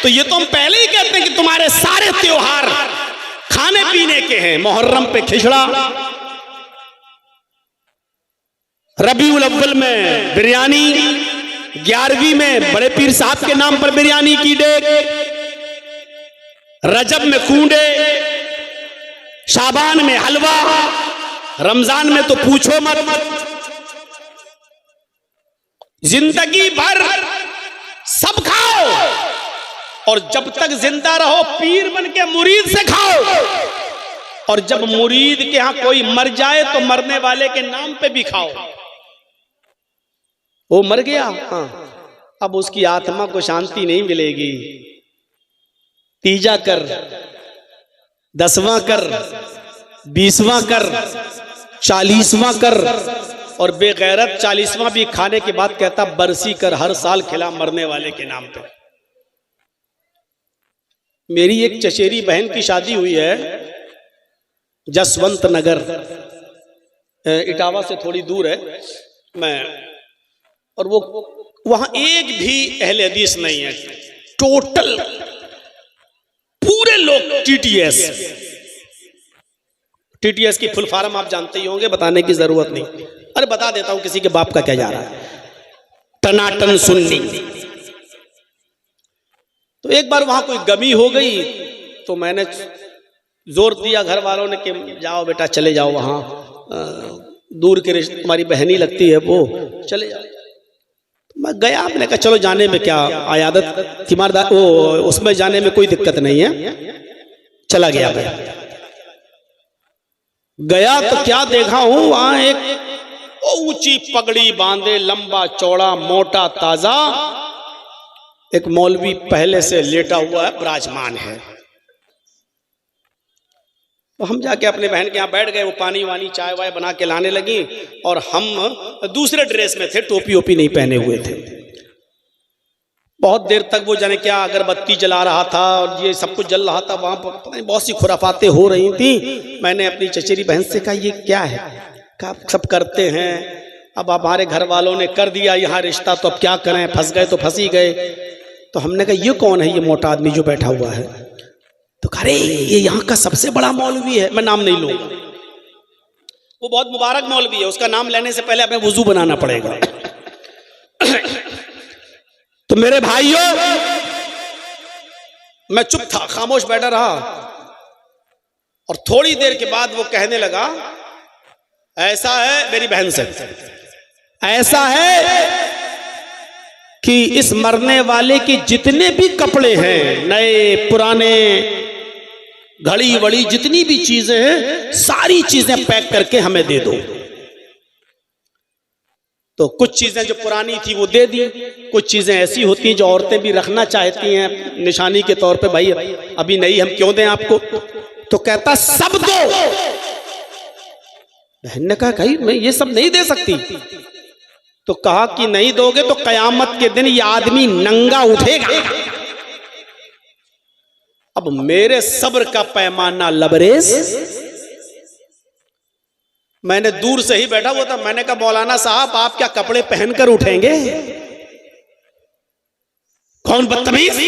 तो ये तो हम पहले ही कहते हैं कि तुम्हारे सारे त्योहार खाने पीने के हैं। मुहर्रम पे खिचड़ा, रबीउल अव्वल में बिरयानी, 11वीं में बड़े पीर साहब के नाम पर बिरयानी की डेग, रजब में कूंडे, शाबान में हलवा, रमजान में तो पूछो मत। जिंदगी भर सब खाओ और जब तक जिंदा रहो पीर बन के मुरीद से खाओ, और जब मुरीद के यहां कोई मर जाए तो मरने वाले के नाम पे भी खाओ। वो मर गया, हाँ, अब उसकी आत्मा को शांति नहीं मिलेगी। तीजा कर, 10वां कर, 20वां कर, 40वां कर, और बेगैरत 40वां भी खाने के बाद कहता बरसी कर, हर साल खिला मरने वाले के नाम पे। मेरी एक चचेरी बहन की शादी हुई है जसवंत नगर, इटावा से थोड़ी दूर है, और वो वहां एक भी अहले हदीस नहीं है, टोटल पूरे लोग टीटीएस। टीटीएस की फुल फॉर्म आप जानते ही होंगे, बताने की जरूरत नहीं। अरे बता देता हूं, किसी के बाप का क्या जा रहा है। टनाटन सुन्नी। तो एक बार वहां कोई गमी हो गई तो मैंने जोर दिया घर वालों ने कि जाओ बेटा चले जाओ, वहां दूर के रिश्ते, तुम्हारी बहनी लगती है वो, चले जाओ। मैं गया, मैंने कहा चलो जाने में क्या, आयादत तीमारदार वो उसमें जाने में कोई दिक्कत नहीं है। चला गया मैं, गया तो क्या देखा हूं, वहां एक ऊंची पगड़ी बांधे, लंबा चौड़ा मोटा ताजा एक मौलवी पहले से लेटा हुआ है, विराजमान है। तो हम जाके अपने बहन के यहाँ बैठ गए, वो पानी वानी चाय वाय बना के लाने लगी, और हम दूसरे ड्रेस में थे, टोपी ओपी नहीं पहने हुए थे। बहुत देर तक वो जाने क्या अगरबत्ती जला रहा था और ये सब कुछ जल रहा था, वहां पर पता नहीं बहुत सी खुराफातें हो रही थी। मैंने अपनी चचेरी बहन से कहा ये क्या है, कहा सब करते हैं, अब हमारे घर वालों ने कर दिया यहाँ रिश्ता, तो अब क्या करें, फंस गए तो फंस ही गए। तो हमने कहा ये कौन है ये मोटा आदमी जो बैठा हुआ है? तो कह रहे ये यहाँ का सबसे बड़ा मौलवी है, मैं नाम नहीं लूंगा, वो बहुत मुबारक मौलवी है, उसका नाम लेने से पहले हमें वुजू बनाना पड़ेगा। तो मेरे भाइयों, मैं चुप था, खामोश बैठा रहा, और थोड़ी देर के बाद वो कहने लगा, ऐसा है मेरी बहन से, ऐसा है कि इस मरने वाले के जितने भी कपड़े हैं, नए पुराने, घड़ी वड़ी जितनी भी चीजें हैं, सारी चीजें पैक करके हमें दे दो। तो कुछ चीजें जो पुरानी थी वो दे दी, कुछ चीजें ऐसी होती हैं जो औरतें भी रखना चाहती हैं निशानी के तौर पे, भाई अभी नहीं हम क्यों दें आपको। तो कहता सब दो। बहन ने कहा भाई मैं ये सब नहीं दे सकती। तो कहा कि नहीं दोगे तो कयामत के दिन ये आदमी नंगा उठेगा। अब मेरे सब्र का पैमाना लबरेज, मैंने दूर से ही बैठा हुआ था, मैंने कहा मौलाना साहब आप क्या कपड़े पहनकर उठेंगे? कौन बदतमीज।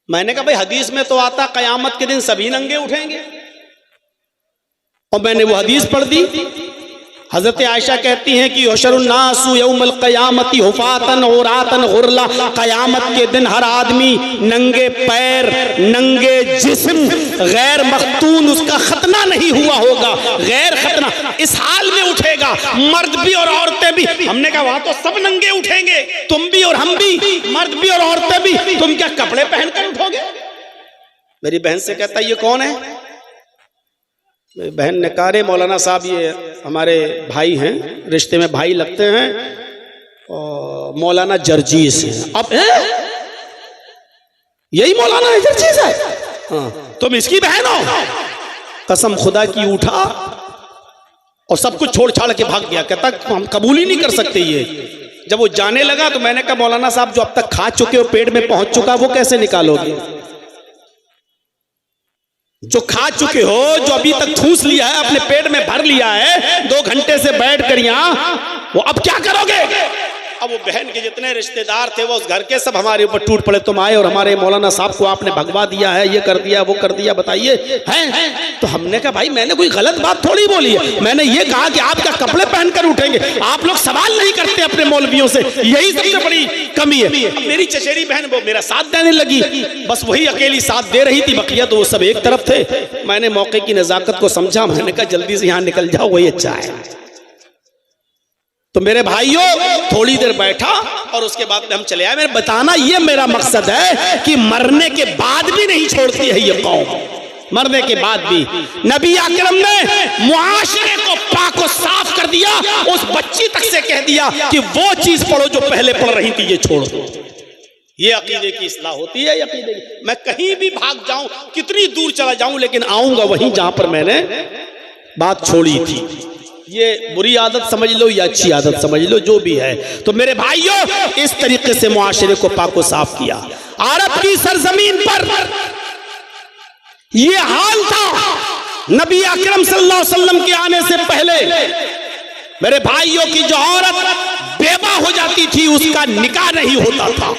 मैंने कहा भाई हदीस में तो आता कयामत के दिन सभी नंगे उठेंगे, और मैंने वो हदीस पढ़ दी। हजरत आयशा कहती हैं कि हुशरुन्नासु यौमल क़यामति हुफातन औरातन गुरला, कयामत के दिन हर आदमी नंगे पैर, नंगे जिस्म, गैर मख्तून, उसका खतना नहीं हुआ होगा, गैर खतना, इस हाल में उठेगा, मर्द भी और औरतें भी। हमने कहा वहां तो सब नंगे उठेंगे, तुम भी और हम भी, मर्द भी और औरतें भी, तुम क्या कपड़े पहनकर उठोगे? मेरी बहन से कहता ये कौन है? मेरी बहन ने कहा रे मौलाना साहब ये हमारे भाई हैं, रिश्ते में भाई लगते हैं, और मौलाना जर्जीस हैं। अब यही मौलाना जर्जीस है? हाँ, तुम इसकी बहन हो? कसम खुदा की उठा और सब कुछ छोड़ छाड़ के भाग गया। कहता हम कबूल ही नहीं कर सकते ये। जब वो जाने लगा तो मैंने कहा मौलाना साहब जो अब तक खा चुके हो, पेट में पहुंच चुका, वो कैसे निकालोगे? जो खा चुके हो, जो अभी तक ठूस लिया है, अपने पेट में भर लिया है 2 घंटे से बैठ कर यहां, वो अब क्या करोगे? अब वो बहन के जितने रिश्तेदार थे वो उस घर के सब हमारे ऊपर टूट पड़े, तुम आए और हमारे मौलाना साहब को आपने भगवा दिया है, ये कर दिया वो कर दिया, बताइए हैं। तो हमने कहा भाई मैंने कोई गलत बात थोड़ी बोली है, मैंने ये कहा कि आप क्या कपड़े पहनकर उठेंगे, आप लोग सवाल नहीं करते अपने मौलवियों से, यही सबसे बड़ी कमी है। मेरी चचेरी बहन वो मेरा साथ देने लगी, बस वही अकेली साथ दे रही थी, बकिया तो वो सब एक तरफ थे। मैंने मौके की नजाकत को समझा, मैंने कहा जल्दी से यहां निकल जाओ, वही अच्छा है। तो मेरे भाइयों थोड़ी देर बैठा और उसके बाद हम चले आए। मेरे बताना ये मेरा मकसद है कि मरने के बाद भी नहीं छोड़ती है ये कौम, मरने के बाद भी। नबी अकरम ने मुआशरे को पाक और साफ कर दिया, उस बच्ची तक से कह दिया कि वो चीज पढ़ो जो पहले पढ़ रही थी, ये छोड़ दो। ये अकीदे की इस्लाह होती है। अकीदे की मैं कहीं भी भाग जाऊं, कितनी दूर चला जाऊं, लेकिन आऊंगा वहीं जहां पर मैंने बात छोड़ी थी। ये बुरी आदत समझ लो या अच्छी आदत समझ लो, जो भी है। तो मेरे भाइयों इस तरीके से मुआशरे को पाक और साफ किया। अरब की सरजमीन पर ये हाल था नबी अकरम सल्लल्लाहु अलैहि वसल्लम के आने से पहले। मेरे भाइयों की जो औरत बेवा हो जाती थी उसका निकाह नहीं होता था,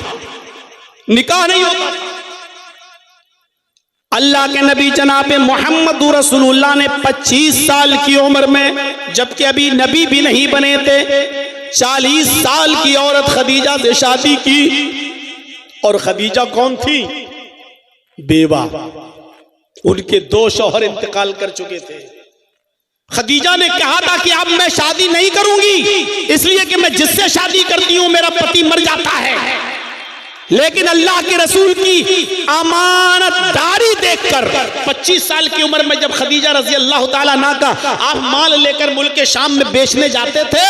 निकाह नहीं होता। अल्लाह के नबी जनाब मोहम्मद रसूलुल्लाह ने 25 साल की उम्र में, जबकि अभी नबी भी नहीं बने थे, 40 साल की औरत खदीजा से शादी की। और खदीजा कौन थी? बेवा। उनके 2 शौहर इंतकाल कर चुके थे। खदीजा ने कहा था कि अब मैं शादी नहीं करूंगी, इसलिए कि मैं जिससे शादी करती हूं मेरा पति मर जाता है। लेकिन अल्लाह के रसूल की अमानतदारी देखकर 25 साल की उम्र में जब खदीजा रजी अल्लाह ताला अन्हा का आप माल लेकर मुल्क के शाम में बेचने जाते थे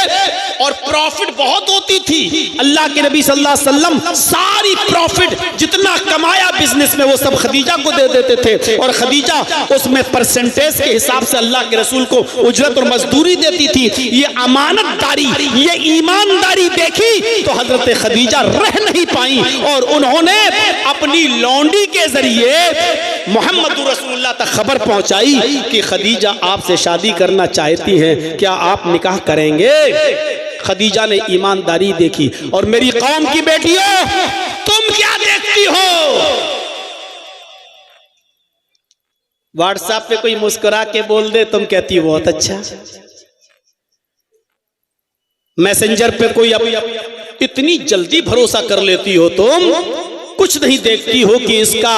और प्रॉफिट बहुत होती थी, अल्लाह के नबी सल्लल्लाहु अलैहि वसल्लम सारी प्रॉफिट जितना कमाया बिजनेस में वो सब खदीजा को दे देते थे। और खदीजा उसमें परसेंटेज के हिसाब से अल्लाह के रसूल को उजरत और मजदूरी देती थी। ये अमानतदारी, ये ईमानदारी देखी तो हजरत खदीजा रह नहीं पाई और उन्होंने अपनी लौंडी के जरिए मोहम्मद रसूलुल्लाह तक खबर पहुंचाई कि खदीजा आपसे शादी करना चाहती हैं, क्या आप निकाह करेंगे? खदीजा ने ईमानदारी देखी। और मेरी कौम की बेटियों तुम क्या देखती हो? व्हाट्सएप पे कोई मुस्कुरा के बोल दे तुम कहती हो बहुत अच्छा, मैसेंजर पे कोई इतनी जल्दी भरोसा कर लेती हो तुम, कुछ नहीं देखती हो कि इसका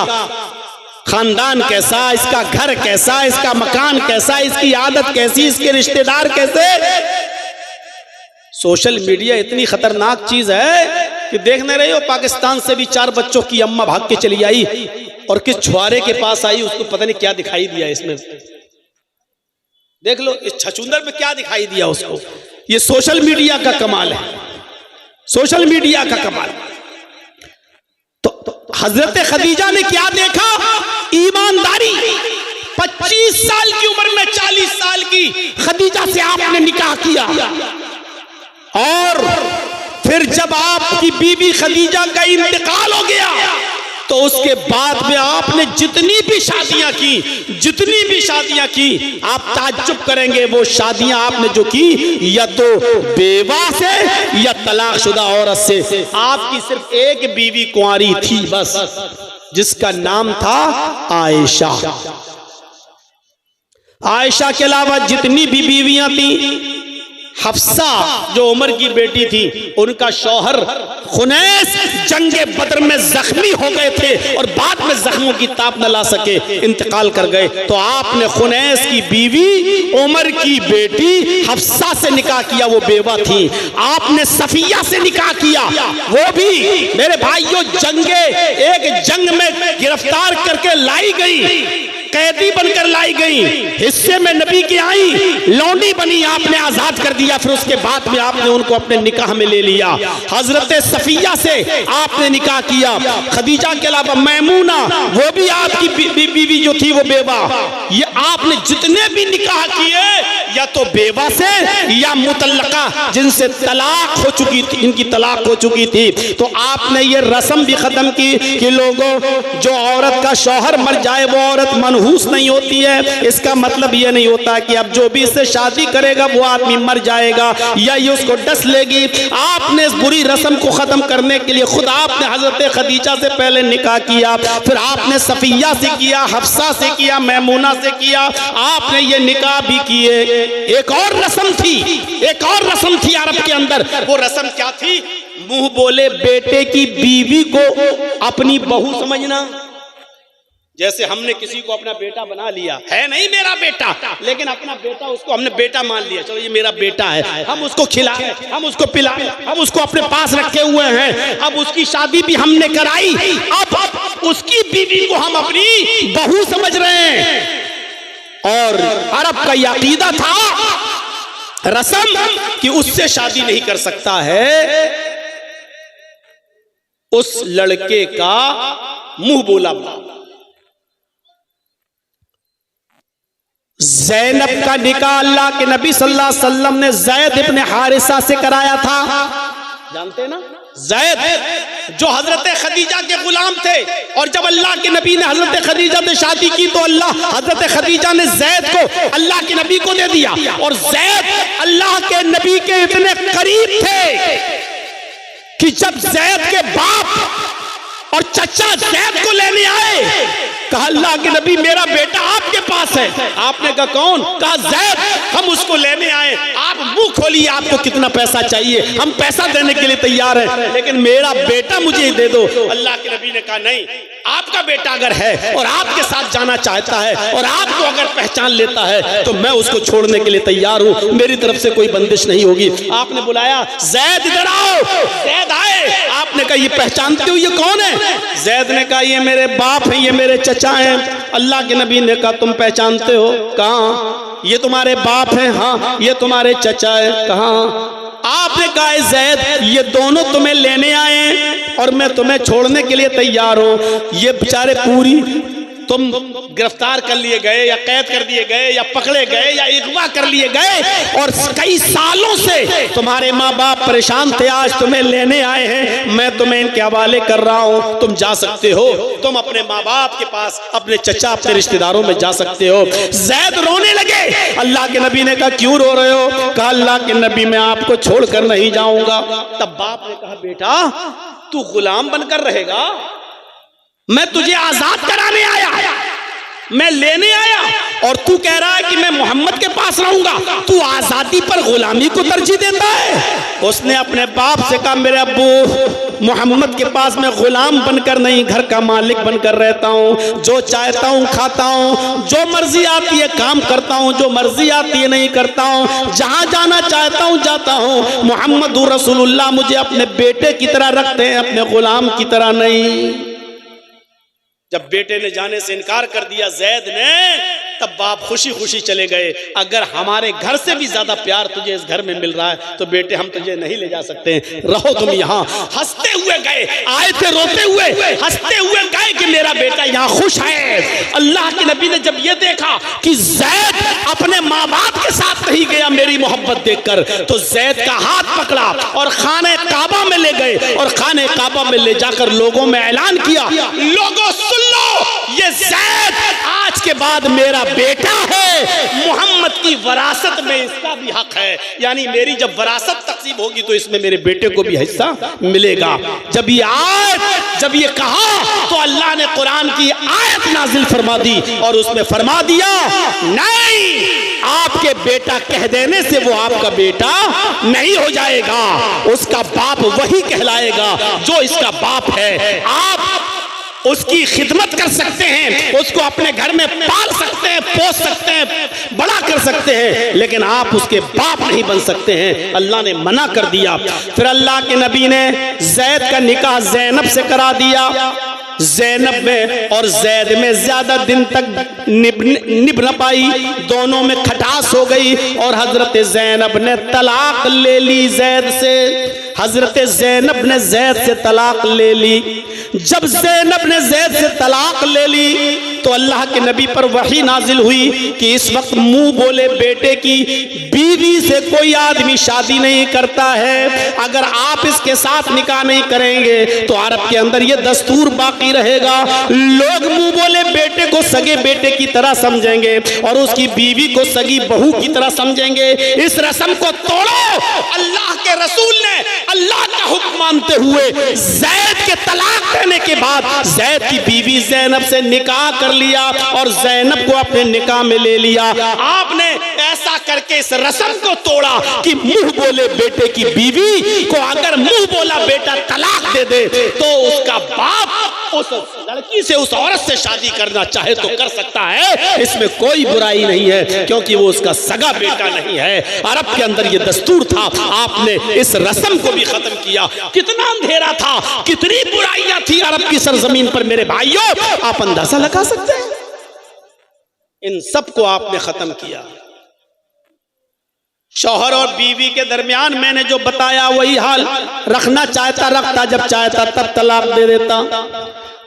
खानदान कैसा, इसका घर कैसा, इसका मकान कैसा, इसकी आदत कैसी, इसके रिश्तेदार कैसे। सोशल मीडिया इतनी खतरनाक चीज है कि देख नहीं रही हो, पाकिस्तान से भी 4 बच्चों की अम्मा भाग के चली आई और किस छुआरे के पास आई, उसको पता नहीं क्या दिखाई दिया इसमें। देख लो इस छछूंदर में क्या दिखाई दिया उसको। ये सोशल मीडिया का कमाल है, सोशल मीडिया का कमाल। तो हजरत खदीजा ने क्या देखा? ईमानदारी। 25 साल की उम्र में 40 साल की खदीजा से आपने निकाह किया और फिर जब आपकी बीबी खदीजा का इंतकाल हो गया तो उसके बाद में आपने जितनी भी शादियां की, आप ताज्जुब करेंगे वो शादियां आपने जो की या तो बेवा से या तलाकशुदा औरत से। आपकी सिर्फ एक बीवी कुंवारी थी बस, जिसका नाम था आयशा। आयशा के अलावा जितनी भी बीवियां थी, हफ्सा जो उमर की बेटी थी, उनका शौहर खुनैस जंगे बदर में जख्मी हो गए थे और बाद में जख्मों की ताप न ला सके, इंतकाल कर गए। तो आपने खुनैस की बीवी उमर की बेटी हफ्सा से निकाह किया, वो बेवा थी। आपने सफिया से निकाह किया, वो भी मेरे भाइयों एक जंग में गिरफ्तार करके लाई गई, कैदी बनकर लाई गई, हिस्से में नबी की आई, लौंडी बनी, आपने आजाद कर दिया। फिर उसके बाद में आपने उनको अपने निकाह में ले लिया। हजरत सफिया से आपने निकाह किया। खदीजा के अलावा मैमूना, वो भी आपकी बीवी जो थी वो बेवा। ये आपने जितने भी निकाह किए या तो बेवा से या मुतल्लका जिनसे तलाक हो चुकी थी, इनकी तलाक हो चुकी थी। तो आपने ये रस्म भी खत्म की कि लोगों, जो औरत का शौहर मर जाए वो औरत मनहूस नहीं होती है। इसका मतलब ये नहीं होता कि अब जो भी इससे शादी करेगा वो आदमी मर जाएगा या ये उसको डस लेगी। आपने इस बुरी रस्म को खत्म करने के लिए खुद आपने हजरत खदीजा से पहले निकाह किया, फिर आपने सफिया से किया, हफ्सा से किया, मैमूना से किया, आपने ये निकाह भी किए। एक और रस्म थी, एक और रस्म थी अरब के अंदर। वो रस्म क्या थी? मुंह बोले बेटे की बीवी को अपनी बहू समझना। जैसे हमने किसी को अपना बेटा बना लिया, है नहीं मेरा बेटा, लेकिन अपना बेटा, उसको हमने बेटा मान लिया, चलो ये मेरा बेटा है, हम उसको खिलाए, हम उसको पिलाए, हम उसको अपने पास रखे हुए हैं। अब उसकी शादी भी हमने कराई, अब उसकी बीवी को हम अपनी बहू समझ रहे हैं। और अरब का यह अकीदा था, रस्म, कि उससे शादी नहीं कर सकता है उस लड़के का मुंह बोला। ज़ैनब का निकाह अल्लाह के नबी सल्लल्लाहु अलैहि वसल्लम ने ज़ैद इब्न हारिसा से कराया था। जानते ना, ज़ैद जो हजरत खदीजा के गुलाम थे, और जब अल्लाह के नबी ने हजरत खदीजा से शादी की तो हजरत खदीजा ने ज़ैद को अल्लाह के नबी को दे दिया। और ज़ैद अल्लाह के नबी के इतने करीब थे कि जब ज़ैद के बाप और चचा ज़ैद को लेने आए, कहा अल्लाह के नबी मेरा बेटा आपके पास है। आपने कहा कौन? कहा ज़ैद, हम उसको लेने आए। आप मुंह खोलिए, आपको कितना पैसा चाहिए, हम पैसा देने के लिए तैयार हैं, लेकिन मेरा बेटा मुझे दे दो। अल्लाह के नबी ने कहा नहीं, आपका बेटा अगर है और आपके साथ जाना चाहता है और आपको अगर पहचान लेता है तो मैं उसको छोड़ने के लिए तैयार हूं, मेरी तरफ से कोई बंदिश नहीं होगी। आपने बुलाया, ज़ैद इधर आओ। ज़ैद आए। आपने कहा ये पहचानते हो, ये कौन है? ज़ैद ने कहा ये मेरे बाप हैं, ये मेरे चचा हैं। अल्लाह के नबी ने कहा तुम पहचानते हो? कहाँ? ये तुम्हारे बाप हैं? हाँ। ये तुम्हारे चचा है? कहाँ? आपने कहा ज़ैद ये दोनों तुम्हें लेने आए हैं और मैं तुम्हें छोड़ने के लिए तैयार हूं। ये बेचारे पूरी तुम गिरफ्तार कर लिए गए या कैद कर दिए गए या पकड़े गए या अगवा कर लिए गए और कई सालों से तुम्हारे माँ बाप परेशान थे, आज तुम्हें लेने आए हैं, मैं तुम्हें इनके हवाले कर रहा हूँ, तुम जा सकते हो, तुम अपने माँ बाप के पास, अपने चचा, अपने रिश्तेदारों में जा सकते हो। ज़ैद रोने लगे। अल्लाह के नबी ने कहा क्यों रो रहे हो? कहा अल्लाह के नबी मैं आपको छोड़कर नहीं जाऊंगा। तब बाप ने कहा बेटा तू गुलाम बनकर रहेगा, मैं तुझे आजाद कराने आया, मैं लेने आया, और तू कह रहा है कि मैं मोहम्मद के पास रहूंगा। तू आजादी पर गुलामी को तरजीह देता है। उसने अपने बाप से कहा मेरे अब्बू मोहम्मद के पास मैं गुलाम बनकर नहीं, घर का मालिक बनकर रहता हूँ, जो चाहता हूँ खाता हूँ, जो मर्जी आती है काम करता हूँ, जो मर्जी आती है नहीं करता हूँ, जहाँ जाना चाहता हूँ जाता हूँ। मोहम्मद रसूलुल्लाह मुझे अपने बेटे की तरह रखते हैं, अपने गुलाम की तरह नहीं। जब बेटे ने जाने से इनकार कर दिया ज़ैद ने, तब बाप खुशी खुशी चले गए। अगर हमारे घर से भी ज्यादा प्यार तुझे इस घर में मिल रहा है तो बेटे हम तुझे नहीं ले जा सकते, रहो तुम यहाँ। हंसते हुए गए, आए थे रोते हुए, हंसते हुए गए कि मेरा बेटा यहाँ खुश है। अल्लाह के नबी ने जब ये देखा कि ज़ैद अपने माँ बाप के साथ नहीं गया मेरी मोहब्बत देखकर, तो ज़ैद का हाथ पकड़ा और खाने काबा में ले गए और खाने काबा में ले जाकर लोगों में ऐलान किया, लोगों सुन लो, ये ज़ैद आज के बाद मेरा बेटा है, मोहम्मद की वरासत में इसका भी हक है, यानी मेरी जब वरासत तकसीम होगी तो इसमें मेरे बेटे को भी हिस्सा मिलेगा। जब ये कहा तो अल्लाह ने कुरान की आयत नाजिल फरमा दी और उसमें फरमा दिया नहीं, आपके बेटा कह देने से वो आपका बेटा नहीं हो जाएगा, उसका बाप वही कहलाएगा जो इसका बाप है। आप उसकी खिदमत कर सकते हैं, उसको अपने घर में पाल सकते हैं, पोस सकते हैं, बड़ा कर सकते हैं, लेकिन आप उसके बाप नहीं बन सकते हैं। अल्लाह ने मना कर दिया। फिर अल्लाह के नबी ने ज़ैद का निकाह ज़ैनब से करा दिया। ज़ैनब में और ज़ैद में ज्यादा दिन तक निभ न पाई, दोनों में खटास हो गई और हजरत ज़ैनब ने तलाक ले ली ज़ैद से। हजरत ज़ैनब ने ज़ैद से तलाक ले ली। जब ज़ैनब ने ज़ैद से तलाक ले ली तो अल्लाह के नबी पर वही नाजिल हुई कि इस वक्त मुंह बोले बेटे की बीवी से कोई आदमी शादी नहीं करता है। अगर आप इसके साथ निकाह नहीं करेंगे तो अरब के अंदर ये दस्तूर बाकी रहेगा। लोग मुंह बोले बेटे को सगे बेटे की तरह समझेंगे और उसकी बीवी को सगी बहू की तरह समझेंगे। इस रस्म को तोड़ो। अल्लाह के रसूल ने अल्लाह का हुक्म मानते हुए ज़ैद के तलाक देने के बाद ज़ैद की बीवी ज़ैनब से निकाह कर लिया और ज़ैनब को अपने निकाह में ले लिया। आपने ऐसा करके इस रस्म को तोड़ा कि मुंह बोले बेटे की बीवी को अगर मुंह बोला बेटा तलाक दे दे तो उसका बाप उस लड़की से, उस औरत से शादी करना चाहे तो कर सकता है। इसमें कोई बुराई नहीं है क्योंकि वो उसका सगा बेटा नहीं है। अरब के अंदर ये दस्तूर था। आपने इस रस्म को भी खत्म किया। कितना अंधेरा था, कितनी बुराइयां थी अरब की सरजमीन पर मेरे भाइयों, आप अंदाजा लगा सकते हैं। इन सब को आपने खत्म किया। शौहर और बीवी के दरमियान मैंने जो बताया वही हाल, रखना चाहता रखता, जब चाहता तब तलाक दे देता।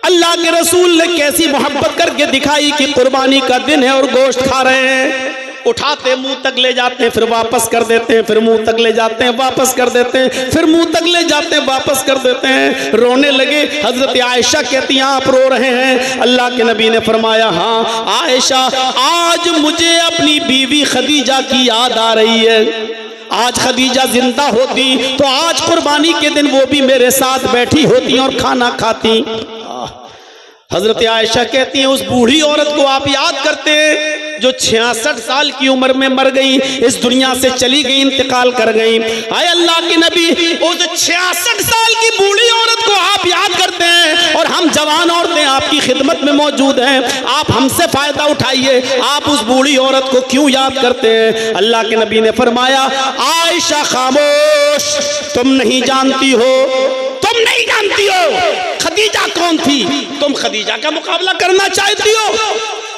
अल्लाह के रसूल ने कैसी मोहब्बत करके दिखाई कि कुर्बानी का दिन है और गोश्त खा रहे हैं, उठाते मुंह तक ले जाते हैं, फिर वापस कर देते हैं, फिर मुंह तक ले जाते हैं, वापस कर देते हैं, फिर मुंह तक ले जाते हैं, वापस कर देते हैं। रोने लगे। हजरत आयशा कहती हैं आप रो रहे हैं? अल्लाह के नबी ने फरमाया हाँ आयशा, आज मुझे अपनी बीवी खदीजा की याद आ रही है। आज खदीजा जिंदा होती तो आज कुर्बानी के दिन वो भी मेरे साथ बैठी होती और खाना खाती। हजरत आयशा कहती हैं उस बूढ़ी औरत को आप याद करते हैं जो 66 साल की उम्र में मर गई, इस दुनिया से चली गई, इंतकाल कर गई। आए अल्लाह के नबी, उस 66 साल की बूढ़ी औरत को आप याद करते हैं और हम जवान औरतें आपकी खिदमत में मौजूद हैं। आप हमसे फायदा उठाइए, आप उस बूढ़ी औरत को क्यों याद करते हैं? अल्लाह के नबी ने फरमाया आयशा खामोश, तुम नहीं जानती हो, तुम नहीं जानती हो खदीजा कौन थी। तुम खदीजा का मुकाबला करना चाहती हो,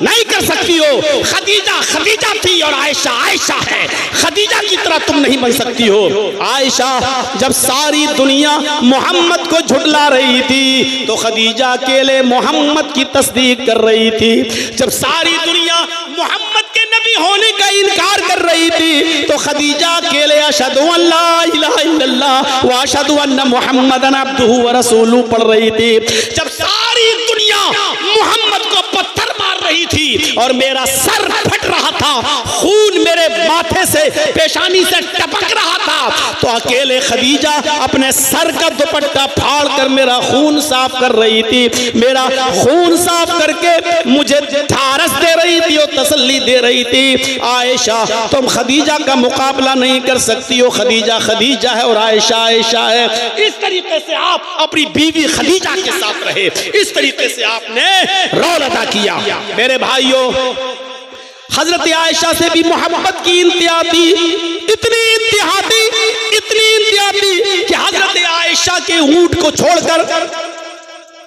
नहीं कर सकती हो। खदीजा खदीजा थी और आयशा आयशा है। खदीजा की तरह तुम नहीं बन सकती हो। आयशा जब सारी दुनिया मोहम्मद को झुटला रही थी तो खदीजा अकेले मोहम्मद की तस्दीक कर रही थी। जब सारी दुनिया मोहम्मद के नबी होने का इनकार कर रही थी तो खदीजा अकेले अशहदु अल्ला इलाहा इल्लल्लाह व अशहदु अन्ना मुहम्मदन अब्दुहु व रसूलुहु पढ़ रही थी। जब सारी दुनिया मोहम्मद को पत्थर मार रही थी और मेरा सर फट रहा था, खून मेरे माथे से पेशानी से टपक रहा था, तो अकेले खदीजा अपने सर का दुपट्टा फाड़ कर मेरा खून साफ कर रही थी। मेरा खून साफ करके मुझे ढारस दे रही थी और तसल्ली दे रही थी। आयशा तुम खदीजा का मुकाबला नहीं कर सकती हो। खदीजा खदीजा है और आयशा आयशा है। इस तरीके से आप अपनी बीवी खदीजा के साथ रहे, इस तरीके से आपने रोल अदा किया। मेरे भाइयों, हजरत आयशा से भी मोहब्बत की इंतहा थी, इतनी इंतहा थी, इतनी इंतहा थी कि हजरत आयशा के ऊंट को छोड़कर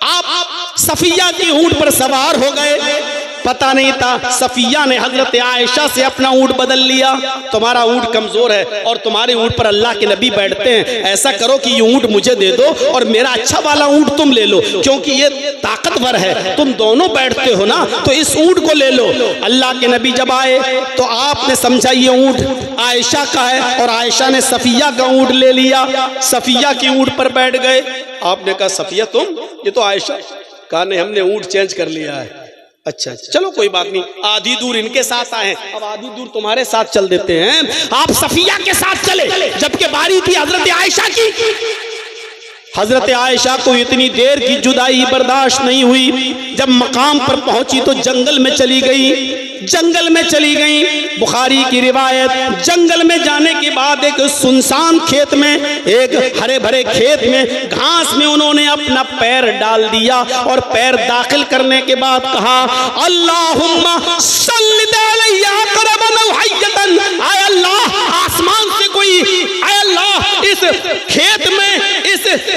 आप सफिया की ऊंट पर सवार हो गए। पता नहीं था, सफिया ने हजरत आयशा से अपना ऊंट बदल लिया। तुम्हारा ऊंट कमजोर है और तुम्हारे ऊंट पर अल्लाह के नबी बैठते हैं, ऐसा करो कि ये ऊंट मुझे दे दो और मेरा अच्छा वाला ऊंट तुम ले लो, क्योंकि ये ताकतवर है, तुम दोनों बैठते हो ना, तो इस ऊंट को ले लो। अल्लाह के नबी जब आए तो आपने समझा ये ऊंट आयशा का है और आयशा ने सफिया का ऊंट ले लिया। सफिया की ऊंट पर बैठ गए। आपने कहा सफिया तुम, ये तो आयशा। कहा नहीं, हमने ऊंट चेंज कर लिया है। अच्छा चलो कोई बात नहीं, आधी दूर इनके साथ आए, अब आधी दूर तुम्हारे साथ चल देते हैं। आप सफिया के साथ चले, जबकि बारी थी हजरत आयशा की। हजरत आयशा को इतनी देर की जुदाई बर्दाश्त नहीं हुई। जब मकाम पर पहुंची तो जंगल में चली गई, जंगल में चली गई। बुखारी की रिवायत, जंगल में जाने के बाद एक सुनसान खेत में, एक हरे भरे खेत में घास में उन्होंने अपना पैर डाल दिया और पैर दाखिल करने के बाद कहा अल्लाहुम्मा सल्लि अलैया क़रबन औ हय्यतन। आय अल्लाह, आसमान से कोई, आय अल्लाह इस खेत में,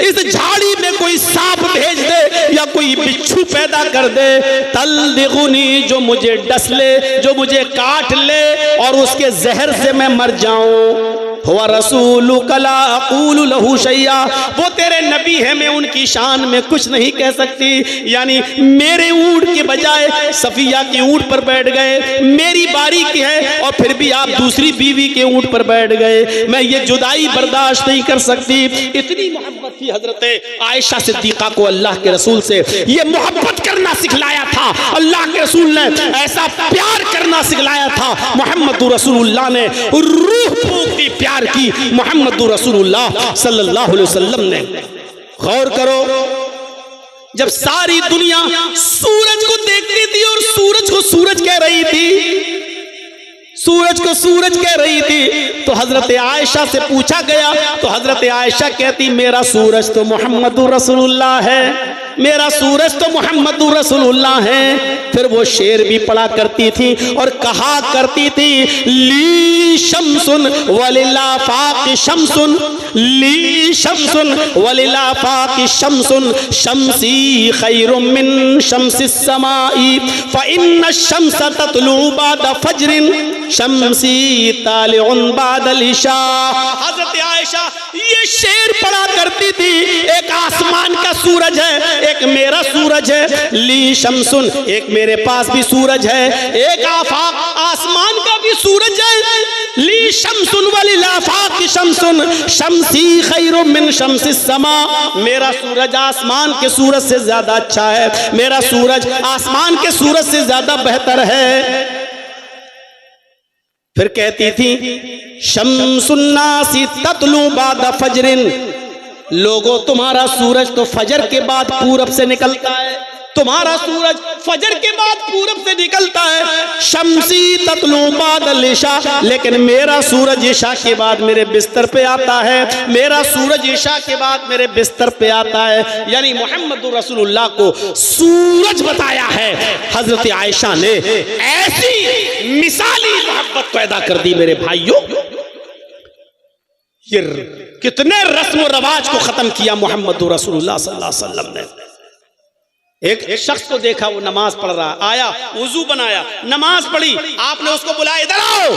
इस झाड़ी में कोई सांप भेज दे या कोई बिच्छू पैदा कर दे, तल्दिगुनी, जो मुझे डस ले, जो मुझे काट ले और उसके जहर से मैं मर जाऊं, हुआ रसूलु कला अक़ूलु लहू शैया, वो तेरे नबी है, मैं उनकी शान में कुछ नहीं कह सकती। यानी मेरे ऊंट के बजाय सफिया के ऊंट पर बैठ गए, मेरी बारी की है और फिर भी आप दूसरी बीवी के ऊंट पर बैठ गए, मैं ये जुदाई बर्दाश्त नहीं कर सकती। इतनी मोहब्बत थी हजरत आयशा सिद्दीक़ा को अल्लाह के रसूल से, ये मोहब्बत करना सिखलाया था अल्लाह के रसूल ने, ऐसा प्यार करना सिखलाया था मोहम्मद रसूलुल्लाह ने, रूह फूंक दी प्यार की मोहम्मद रसूलुल्लाह सल्लल्लाहु अलैहि वसल्लम ने। गौर करो, जब सारी दुनिया सूरज को देखती थी और सूरज को सूरज कह रही थी, सूरज को सूरज कह रही थी, तो हजरत आयशा से पूछा गया तो हजरत आयशा कहती मेरा सूरज तो मोहम्मद रसूलुल्लाह है, मेरा सूरज तो मोहम्मद रसूलुल्लाह है। फिर वो शेर भी पढ़ा करती थी और कहा करती थी, ली शम्सुन वलिलाफाक़ शम्सुन, ली शम्सुन वलिलाफाक़ शम्सुन, शम्सी खैरुम मिन शम्सिस समाई, फ़इन्न शम्स तत्लू बाद फज्रिन, शम्सी तालिउन बादल इशा। हजरत आयशा ये शेर पढ़ा करती थी, एक आसमान का सूरज है, एक मेरा सूरज है, ली शम्सुन, एक मेरे पास भी सूरज है, एक आफाक आसमान का भी सूरज है, ली शम्सुन वलिलाफाक़ शम्सुन, शम्सी खैरुम मिन शम्सिस समा, मेरा सूरज आसमान के सूरज से ज्यादा अच्छा है, मेरा सूरज आसमान के सूरज से ज्यादा बेहतर है। फिर कहती थी, शम्सुन्नासी तत्लू बाद फजरिन, लोगों तुम्हारा सूरज तो फजर के बाद पूरब से निकलता है, तुम्हारा सूरज फजर के बाद पूरब से निकलता है, शम्सी तत्लू बादल इशा, लेकिन मेरा सूरज इशा के बाद मेरे बिस्तर पे आता है, मेरा सूरज इशा के बाद मेरे बिस्तर पे आता है। यानी मोहम्मद रसूलुल्लाह को सूरज बताया है हजरत आयशा ने, ऐसी मिसाली मोहब्बत पैदा कर दी मेरे भाइयों। ये कितने रस्म व रवाज को खत्म किया मोहम्मद रसूलुल्लाह सल्लल्लाहु अलैहि वसल्लम ने। एक शख्स को देखा, वो नमाज पढ़ रहा, आया वुजू बनाया, नमाज पढ़ी, आपने उसको बुलाया, इधर आओ,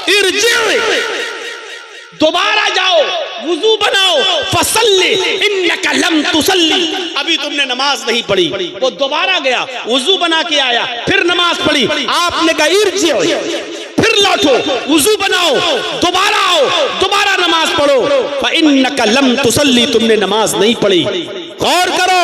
इरजी, दोबारा जाओ, वुजू बनाओ, फसल्ली इन्नका लम तुसल्ली, अभी तुमने नमाज नहीं पढ़ी। वो दोबारा गया, वुजू बना के आया, फिर नमाज पढ़ी, आपने कहा इरजी, फिर लौटो, वुजू बनाओ, दोबारा आओ, दोबारा नमाज पढ़ो, फइन्नका लम तुसल्ली, तुमने नमाज नहीं पढ़ी। गौर करो,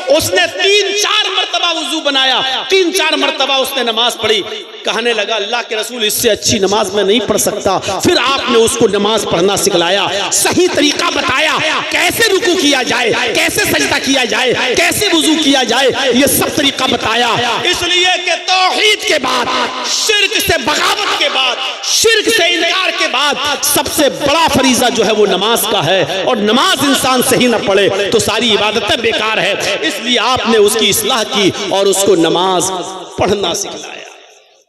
उसने 3-4 मरतबा वुजू बनाया, 3-4 मरतबा उसने नमाज पढ़ी, कहने लगा अल्लाह के रसूल इससे अच्छी नमाज मैं नहीं पढ़ सकता। फिर आपने उसको नमाज पढ़ना सिखलाया, सही तरीका बताया, कैसे रुकू किया जाए, कैसे सजदा किया जाए, कैसे वुजू किया जाए, ये सब तरीका बताया। इसलिए कि तौहीद के बाद, शिर्क से बगावत के बाद, शिर्क से इनकार के बाद सबसे बड़ा फरीजा जो है वो नमाज का है, और नमाज इंसान सही न पढ़े तो सारी इबादतें बेकार है। इसलिए आपने उसकी इस्लाह की और उसको नमाज पढ़ना सिखलाया।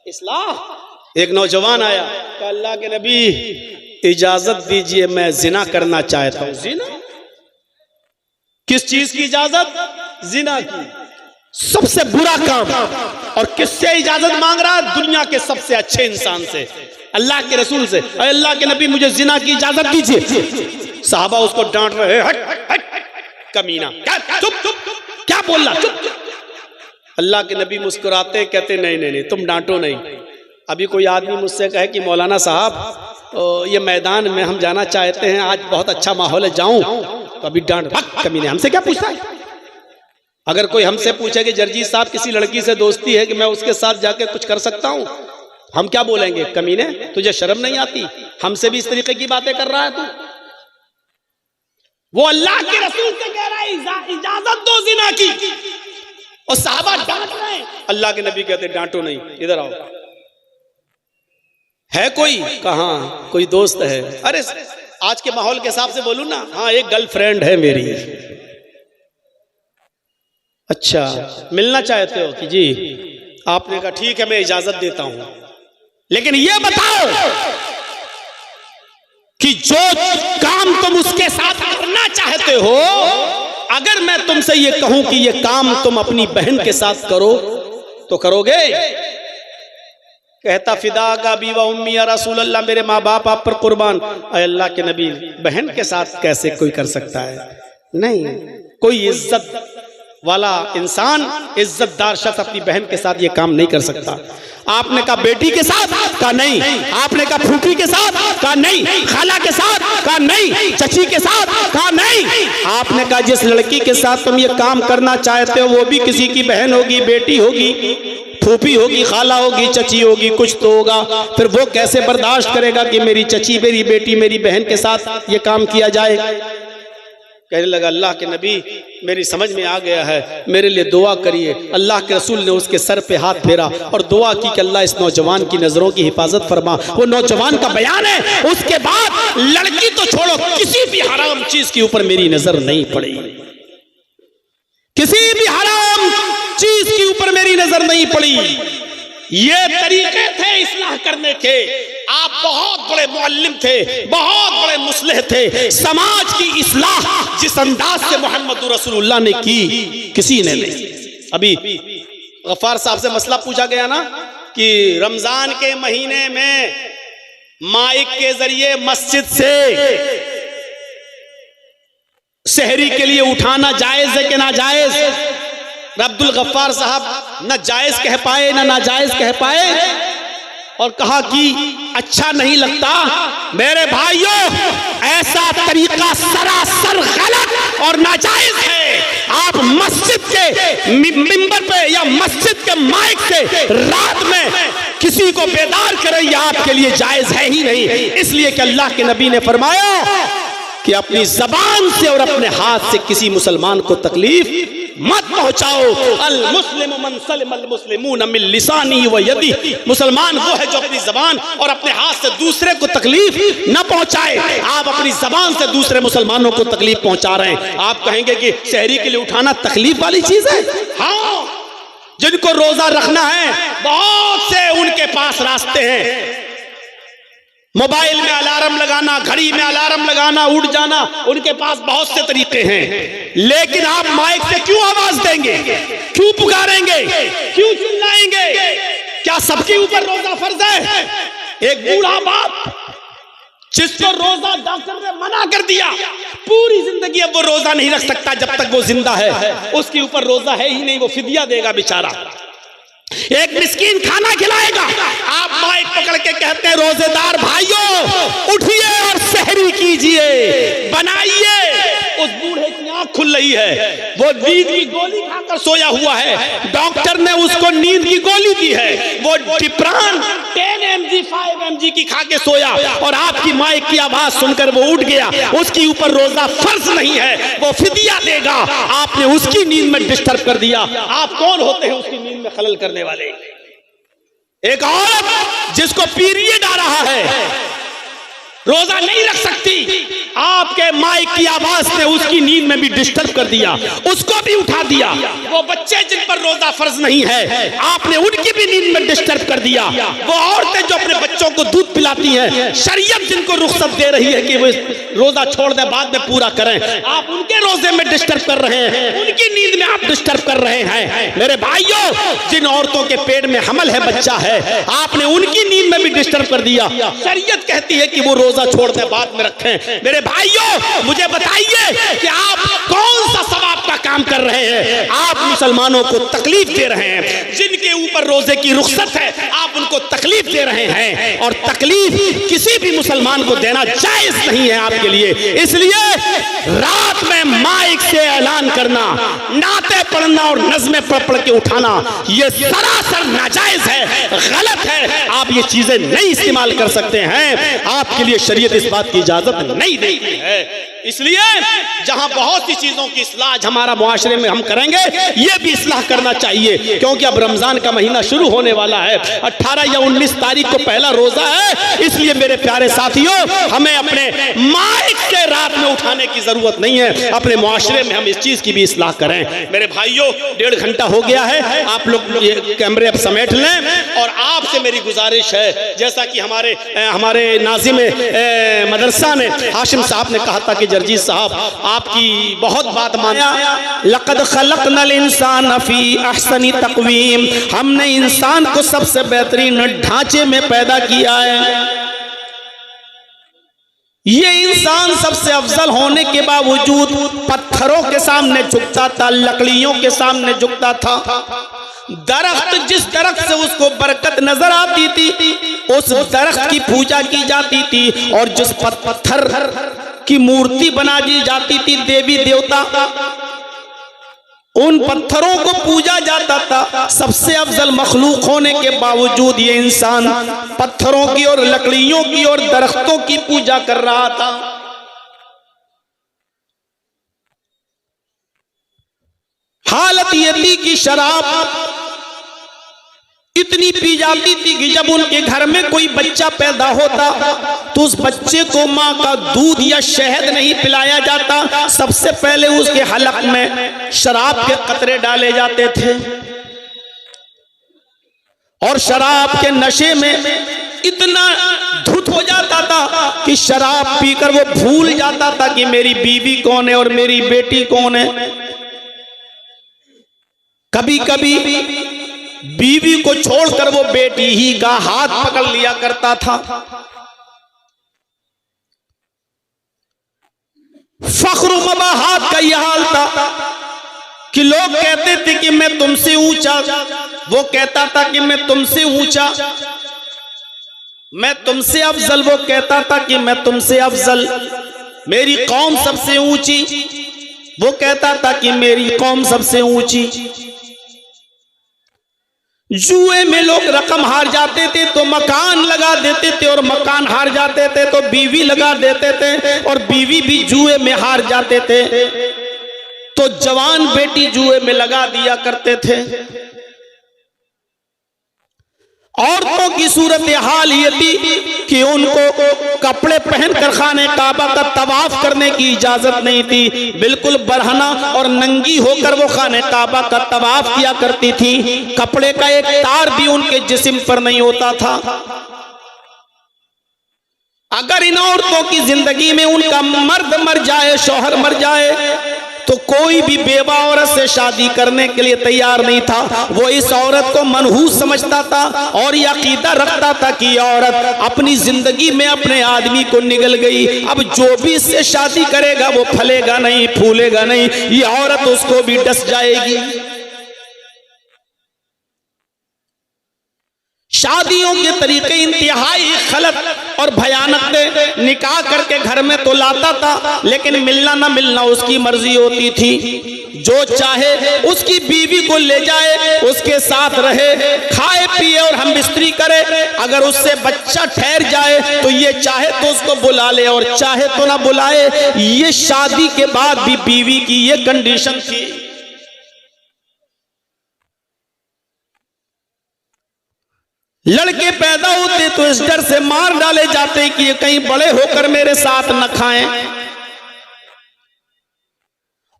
इस्लाह। एक नौजवान आया, कहा अल्लाह के नबी इजाजत दीजिए, मैं जिना करना चाहता हूं। जिना? किस चीज की इजाजत? जिना की, सबसे बुरा काम। और किससे इजाजत मांग रहा? दुनिया के सबसे अच्छे इंसान से, अल्लाह के रसूल से। अल्लाह के नबी मुझे जिना की इजाजत दीजिए। साहबा उसको डांट रहे, हट हट कमीना, चुप चुप, क्या बोल रहा, चुप। अल्लाह के नबी मुस्कुराते, कहते नहीं नहीं नहीं, तुम डांटो नहीं। अभी कोई आदमी मुझसे कहे कि मौलाना साहब ये मैदान में हम जाना चाहते हैं, आज बहुत अच्छा माहौल है, जाऊं? तो अभी डांट, कमीने, हमसे क्या पूछता है? अगर कोई हमसे पूछे कि जर्जीत साहब किसी लड़की से दोस्ती है कि मैं उसके साथ जाके कुछ कर सकता हूं, हम क्या बोलेंगे? कमीने, तुझे शर्म नहीं आती? हमसे भी इस तरीके की बातें कर रहा है तू। वो अल्लाह के रसूल से कह रहा है इजाजत दो जिना की, और साहबा डांट रहे हैं। अल्लाह के नबी कहते डांटो नहीं, इधर आओ। है कोई? कहाँ? कोई दोस्त है? अरे आज के माहौल के हिसाब से बोलूं ना, हाँ एक गर्लफ्रेंड है मेरी। अच्छा, मिलना चाहते हो? कि जी। आपने कहा ठीक है मैं इजाजत देता हूं, लेकिन ये बताओ कि जो काम तुम उसके साथ करना चाहते हो, अगर मैं तुमसे ये कहूं कि ये काम तुम अपनी बहन के साथ करो तो करोगे? कहता फिदा का बीवा उम्मी या रसूल अल्लाह, मेरे माँ बाप आप पर कुर्बान। अल्लाह के नबी, बहन के साथ कैसे कोई कर सकता है? नहीं, कोई इज्जत वाला इंसान, इज्जतदार शख्स अपनी बहन के साथ ये काम नहीं कर सकता। आपने कहा बेटी के साथ, कहा नहीं। आपने कहा फूफी के साथ, कहा नहीं। खाला के साथ, कहा नहीं। चची के साथ, कहा नहीं। आपने कहा जिस लड़की के साथ तुम ये काम करना चाहते हो वो भी किसी की बहन होगी, बेटी होगी, फूफी होगी, खाला होगी, चची होगी, कुछ तो होगा। फिर वो कैसे बर्दाश्त करेगा कि मेरी चची, मेरी बेटी, मेरी बहन के साथ ये काम किया जाए? कहने लगा अल्लाह के नबी, मेरी समझ में आ गया है, मेरे लिए दुआ करिए। अल्लाह के रसूल ने उसके सर पे हाथ फेरा और दुआ की कि अल्लाह इस नौजवान की नजरों की हिफाजत फरमा। वो नौजवान का बयान है, उसके बाद लड़की तो छोड़ो, किसी भी हराम चीज के ऊपर मेरी नजर नहीं पड़ी, किसी भी हराम चीज के ऊपर मेरी नजर नहीं पड़ी। ये तरीके थे इस्लाह करने के। आप बहुत बड़े मुअल्लिम थे, बहुत बड़े मुस्लिह थे। समाज की इस्लाह जिस अंदाज से मोहम्मद रसूलुल्लाह ने की, किसी ने नहीं। अभी गफ्फार साहब से मसला पूछा गया ना कि रमजान के महीने में माइक के जरिए मस्जिद से सहरी के लिए उठाना जायज है कि ना जायज? अब्दुल गफ्फार साहब न जायज कह पाए न नाजायज कह पाए और कहा कि अच्छा नहीं लगता। मेरे भाइयों, ऐसा तरीका सरासर गलत और नाजायज है। आप मस्जिद के मिंबर पे या मस्जिद के माइक से रात में किसी को बेदार करें, यह आपके लिए जायज है ही नहीं। इसलिए कि अल्लाह के नबी ने फरमाया कि अपनी जबान से और अपने हाथ से किसी मुसलमान को तकलीफ मत पहुंचाओ। अल मुस्लिम मन सलिम अल मुस्लिमून मिन लिसानी व यदी, मुसलमान वो है जो अपनी जबान और अपने हाथ से दूसरे को तकलीफ न पहुंचाए। आप अपनी जबान से दूसरे मुसलमानों को तकलीफ पहुंचा रहे हैं। आप कहेंगे कि शहरी के लिए उठाना तकलीफ वाली चीज है? हाँ, जिनको रोजा रखना है बहुत से उनके पास रास्ते हैं। मोबाइल में अलार्म लगाना, घड़ी में अलार्म लगाना, उठ जाना, उनके पास बहुत से तरीके हैं। लेकिन आप माइक से क्यों आवाज देंगे, क्यों पुकारेंगे, क्यों चिल्लाएंगे? क्या सबके ऊपर रोजा फर्ज है? एक बूढ़ा बाप जिसको रोजा डॉक्टर ने मना कर दिया, पूरी जिंदगी अब वो रोजा नहीं रख सकता जब तक वो जिंदा है, उसके ऊपर रोजा है ही नहीं, वो फिदिया देगा बेचारा। एक मिस्कीन खाना खिलाएगा, आप माइक पकड़ के कहते हैं रोजेदार भाइयों उठिए और सहरी कीजिए, बनाइए। उस बूढ़े की आंख खुल रही है, वो नींद की गोली खाकर सोया हुआ है, डॉक्टर ने उसको नींद की गोली दी है, वो डिप्रान 10 mg 5 mg की खा के सोया और आपकी माइक की आवाज सुनकर वो उठ गया। उसके ऊपर रोजा फर्ज नहीं है, वो फिदिया देगा। आपने उसकी नींद में डिस्टर्ब कर दिया। आप कौन होते हैं उसकी नींद में खलल करने वाले? एक औरत जिसको पीरियड आ रहा है रोजा नहीं रख सकती, आपके माइक की आवाज ने उसकी नींद में भी डिस्टर्ब कर दिया, उसको भी उठा दिया। वो बच्चे जिन पर रोजा फर्ज नहीं है, आपने उनकी भी नींद में डिस्टर्ब कर दिया। वो औरतें जो अपने बच्चों को दूध पिलाती हैं, शरीयत जिनको रुख्सत दे रही है कि वो रोजा छोड़ दे बाद में पूरा करें, आप उनके रोजे में डिस्टर्ब कर रहे हैं, उनकी नींद में आप डिस्टर्ब कर रहे हैं। मेरे भाइयों, जिन औरतों के पेट में हमल है, बच्चा है, आपने उनकी नींद में भी डिस्टर्ब कर दिया। शरीयत कहती है कि वो रोजा छोड़ दे बाद में रखें। मेरे भाइयों, मुझे बताइए कि आप कौन सा सवाब का काम कर रहे हैं? आप मुसलमानों को तकलीफ दे रहे हैं। जिनके ऊपर रोजे की रुख्सत है, आप उनको तकलीफ दे रहे हैं, और तकलीफ किसी भी मुसलमान को देना जायज नहीं है आपके लिए। इसलिए रात में माइक से ऐलान करना, नाते पढ़ना और नज़्में पढ़ के उठाना, यह सरासर नाजायज है, गलत है। आप ये चीजें नहीं इस्तेमाल कर सकते हैं, आपके लिए शरीयत इस बात की इजाजत नहीं देती है। इसलिए जहां बहुत सी चीजों की इस्लाह हमारा मुआशरे में हम करेंगे, ये भी इस्लाह करना चाहिए, क्योंकि अब रमजान का महीना शुरू होने वाला है। 18 या 19 तारीख को पहला रोजा है। इसलिए मेरे प्यारे साथियों, हमें अपने माइक से रात में उठाने की जरूरत नहीं है। अपने मुआशरे में हम इस चीज की भी इस्लाह करें। मेरे भाइयों, 1.5 घंटा हो गया है, आप लोग ये कैमरे अब समेट लें। और आपसे मेरी गुजारिश है, जैसा कि हमारे नाजिम मदरसा ने हाशिम साहब ने कहा था कि जर्जी साहब आपकी बहुत बात माना। लक़द ख़लक़नल इंसान फ़ी अहसनी तक़वीम, हमने इंसान को सबसे बेहतरीन ढांचे में पैदा किया है। ये इंसान सबसे अफजल होने के बावजूद पत्थरों के सामने झुकता था, लकड़ियों के सामने झुकता था। दरख्त, जिस दरख्त से उसको बरकत नजर आती थी उस दरख्त की पूजा की जाती थी, और जिस पत्थर की मूर्ति बना दी जाती थी देवी देवता, उन पत्थरों को पूजा जाता था। सबसे अफजल मखलूक होने के बावजूद ये इंसान पत्थरों की और लकड़ियों की और दरख्तों की पूजा कर रहा था। हालत ये थी कि शराब इतनी पी जाती थी कि जब उनके घर में कोई बच्चा पैदा होता तो उस बच्चे को माँ का दूध या शहद नहीं पिलाया जाता, सबसे पहले उसके हलक में शराब के कतरे डाले जाते थे। और शराब के नशे में इतना धुत हो जाता था कि शराब पीकर वो भूल जाता था कि मेरी बीवी कौन है और मेरी बेटी कौन है। कभी कभी बीवी को छोड़कर वो बेटी ही का हाथ पकड़ लिया करता था। फख्र मबाहात का यह हाल था कि लोग कहते थे कि मैं तुमसे ऊंचा, वो कहता था कि मैं तुमसे ऊंचा, मैं तुमसे अफजल, वो कहता था कि मैं तुमसे अफजल, मेरी कौम सबसे ऊंची, वो कहता था कि मेरी कौम सबसे ऊंची। जुए में लोग रकम हार जाते थे तो मकान लगा देते थे, और मकान हार जाते थे तो बीवी लगा देते थे, और बीवी भी जुए में हार जाते थे तो जवान बेटी जुए में लगा दिया करते थे। औरतों की सूरत हाल ये थी कि उनको कपड़े पहनकर खाने काबा का तवाफ करने की इजाजत नहीं थी। बिल्कुल बरहना और नंगी होकर वो खाने काबा का तवाफ किया करती थी। कपड़े का एक तार भी उनके जिस्म पर नहीं होता था। अगर इन औरतों की जिंदगी में उनका मर्द मर जाए, शौहर मर जाए, तो कोई भी बेवा औरत से शादी करने के लिए तैयार नहीं था। वो इस औरत को मनहूस समझता था और यह अकीदा रखता था कि यह औरत अपनी जिंदगी में अपने आदमी को निगल गई, अब जो भी इससे शादी करेगा वो फलेगा नहीं, फूलेगा नहीं, यह औरत उसको भी डस जाएगी। शादियों के तरीके इंतहाई गलत और भयानक थे। निकाह करके घर में तो लाता था, लेकिन मिलना ना मिलना उसकी मर्जी होती थी। जो चाहे उसकी बीवी को ले जाए, उसके साथ रहे, खाए पिए और हम बिस्तरी करे। अगर उससे बच्चा ठहर जाए तो ये चाहे तो उसको बुला ले और चाहे तो ना बुलाए। ये शादी के बाद भी बीवी की ये कंडीशन थी। लड़के पैदा होते तो इस डर से मार डाले जाते कि ये कहीं बड़े होकर मेरे साथ न खाएं,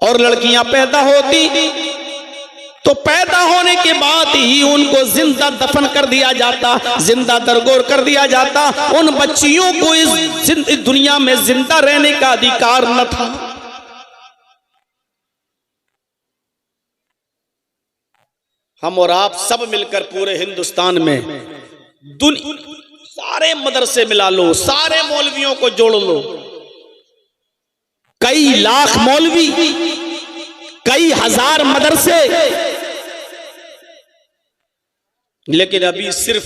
और लड़कियां पैदा होती तो पैदा होने के बाद ही उनको जिंदा दफन कर दिया जाता, जिंदा दरगोर कर दिया जाता। उन बच्चियों को इस दुनिया में जिंदा रहने का अधिकार न था। हम और आप सब मिलकर पूरे हिंदुस्तान में सारे मदरसे मिला लो, सारे मौलवियों को जोड़ लो, कई लाख मौलवी, कई हजार मदरसे, लेकिन अभी सिर्फ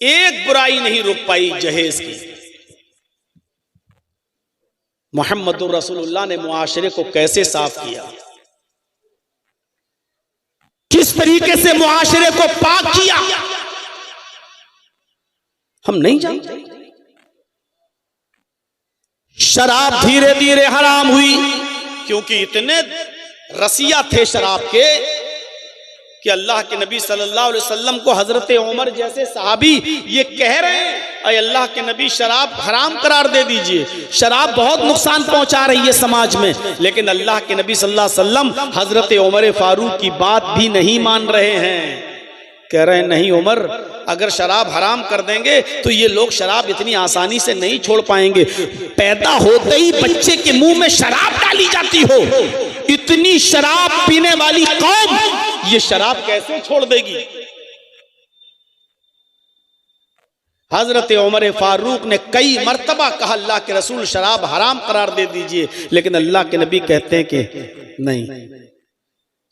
एक बुराई नहीं रुक पाई जहेज की। मोहम्मदुर रसूलुल्लाह ने मुआशरे को कैसे साफ किया, किस तरीके से मुआशरे को पाक किया, हम नहीं जानते। शराब धीरे धीरे हराम हुई, क्योंकि इतने रसिया थे शराब के कि अल्लाह के नबी सल्लल्लाहु अलैहि वसल्लम को हजरत उमर जैसे सहाबी ये कह रहे हैं, अरे अल्लाह के नबी शराब हराम करार दे दीजिए, शराब बहुत नुकसान पहुंचा रही है समाज में। लेकिन अल्लाह के नबी सल्लल्लाहु अलैहि वसल्लम हजरत उमर फारूक की बात भी नहीं मान रहे हैं। कह रहे हैं नहीं उमर, अगर शराब हराम कर देंगे तो ये लोग शराब इतनी आसानी से नहीं छोड़ पाएंगे। पैदा होते ही बच्चे के मुंह में शराब डाली जाती हो, इतनी शराब पीने वाली कौम ये शराब कैसे छोड़ देगी? हजरत उमर फारूक ने कई मर्तबा कहा अल्लाह के रसूल शराब हराम करार दे दीजिए, लेकिन अल्लाह के नबी कहते हैं कि नहीं।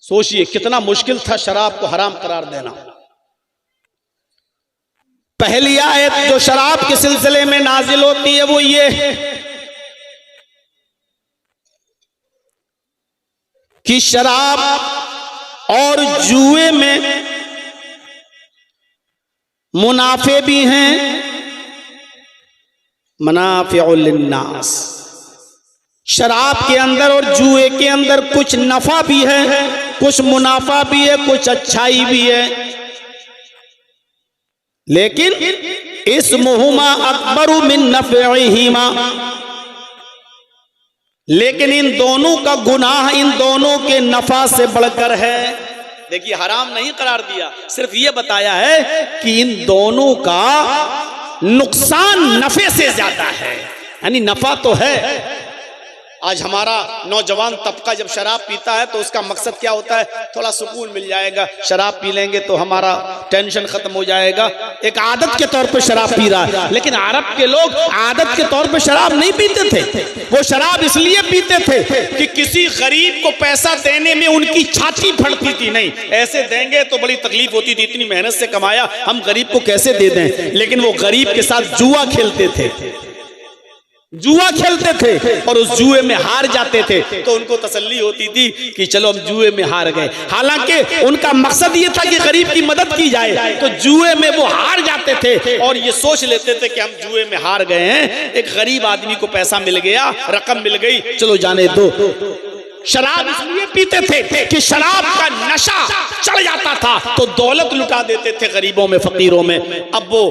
सोचिए कितना मुश्किल था शराब को हराम करार देना। पहली आयत जो शराब के सिलसिले में नाजिल होती है वो ये कि शराब और जुए में मुनाफे भी हैं, मनाफिउल लिन्नास। शराब के अंदर और जुए के अंदर कुछ नफा भी है, कुछ मुनाफा भी है, कुछ अच्छाई भी है, लेकिन इस्मुहुमा अकबरु मिन नफ़इहिमा। लेकिन इन दोनों का गुनाह इन दोनों के नफा से बढ़कर है। देखिए हराम नहीं करार दिया, सिर्फ ये बताया है कि इन दोनों का नुकसान नफे से ज्यादा है, यानी नफा तो है। आज हमारा नौजवान तबका जब शराब पीता है तो उसका मकसद क्या होता है? थोड़ा सुकून मिल जाएगा, शराब पी लेंगे तो हमारा टेंशन खत्म हो जाएगा। एक आदत के तौर पे शराब पी रहा है। लेकिन अरब के लोग आदत के तौर पे शराब नहीं पीते थे, वो शराब इसलिए पीते थे कि किसी गरीब को पैसा देने में उनकी छाती फटती थी। नहीं, ऐसे देंगे तो बड़ी तकलीफ होती थी, इतनी मेहनत से कमाया हम गरीब को कैसे दे दें। लेकिन वो गरीब के साथ जुआ खेलते थे, जुआ खेलते थे और उस जुए में हार जाते थे तो उनको तसल्ली होती थी कि चलो हम जुए में हार गए। हालांकि उनका मकसद ये था कि गरीब की मदद की जाए, तो जुए में वो हार जाते थे और ये सोच लेते थे कि हम जुए में हार गए हैं, एक गरीब आदमी को पैसा मिल गया, रकम मिल गई, चलो जाने दो। शराब इसलिए पीते थे कि शराब का नशा चढ़ जाता था तो दौलत लुटा देते थे गरीबों में, फकीरों में। अब वो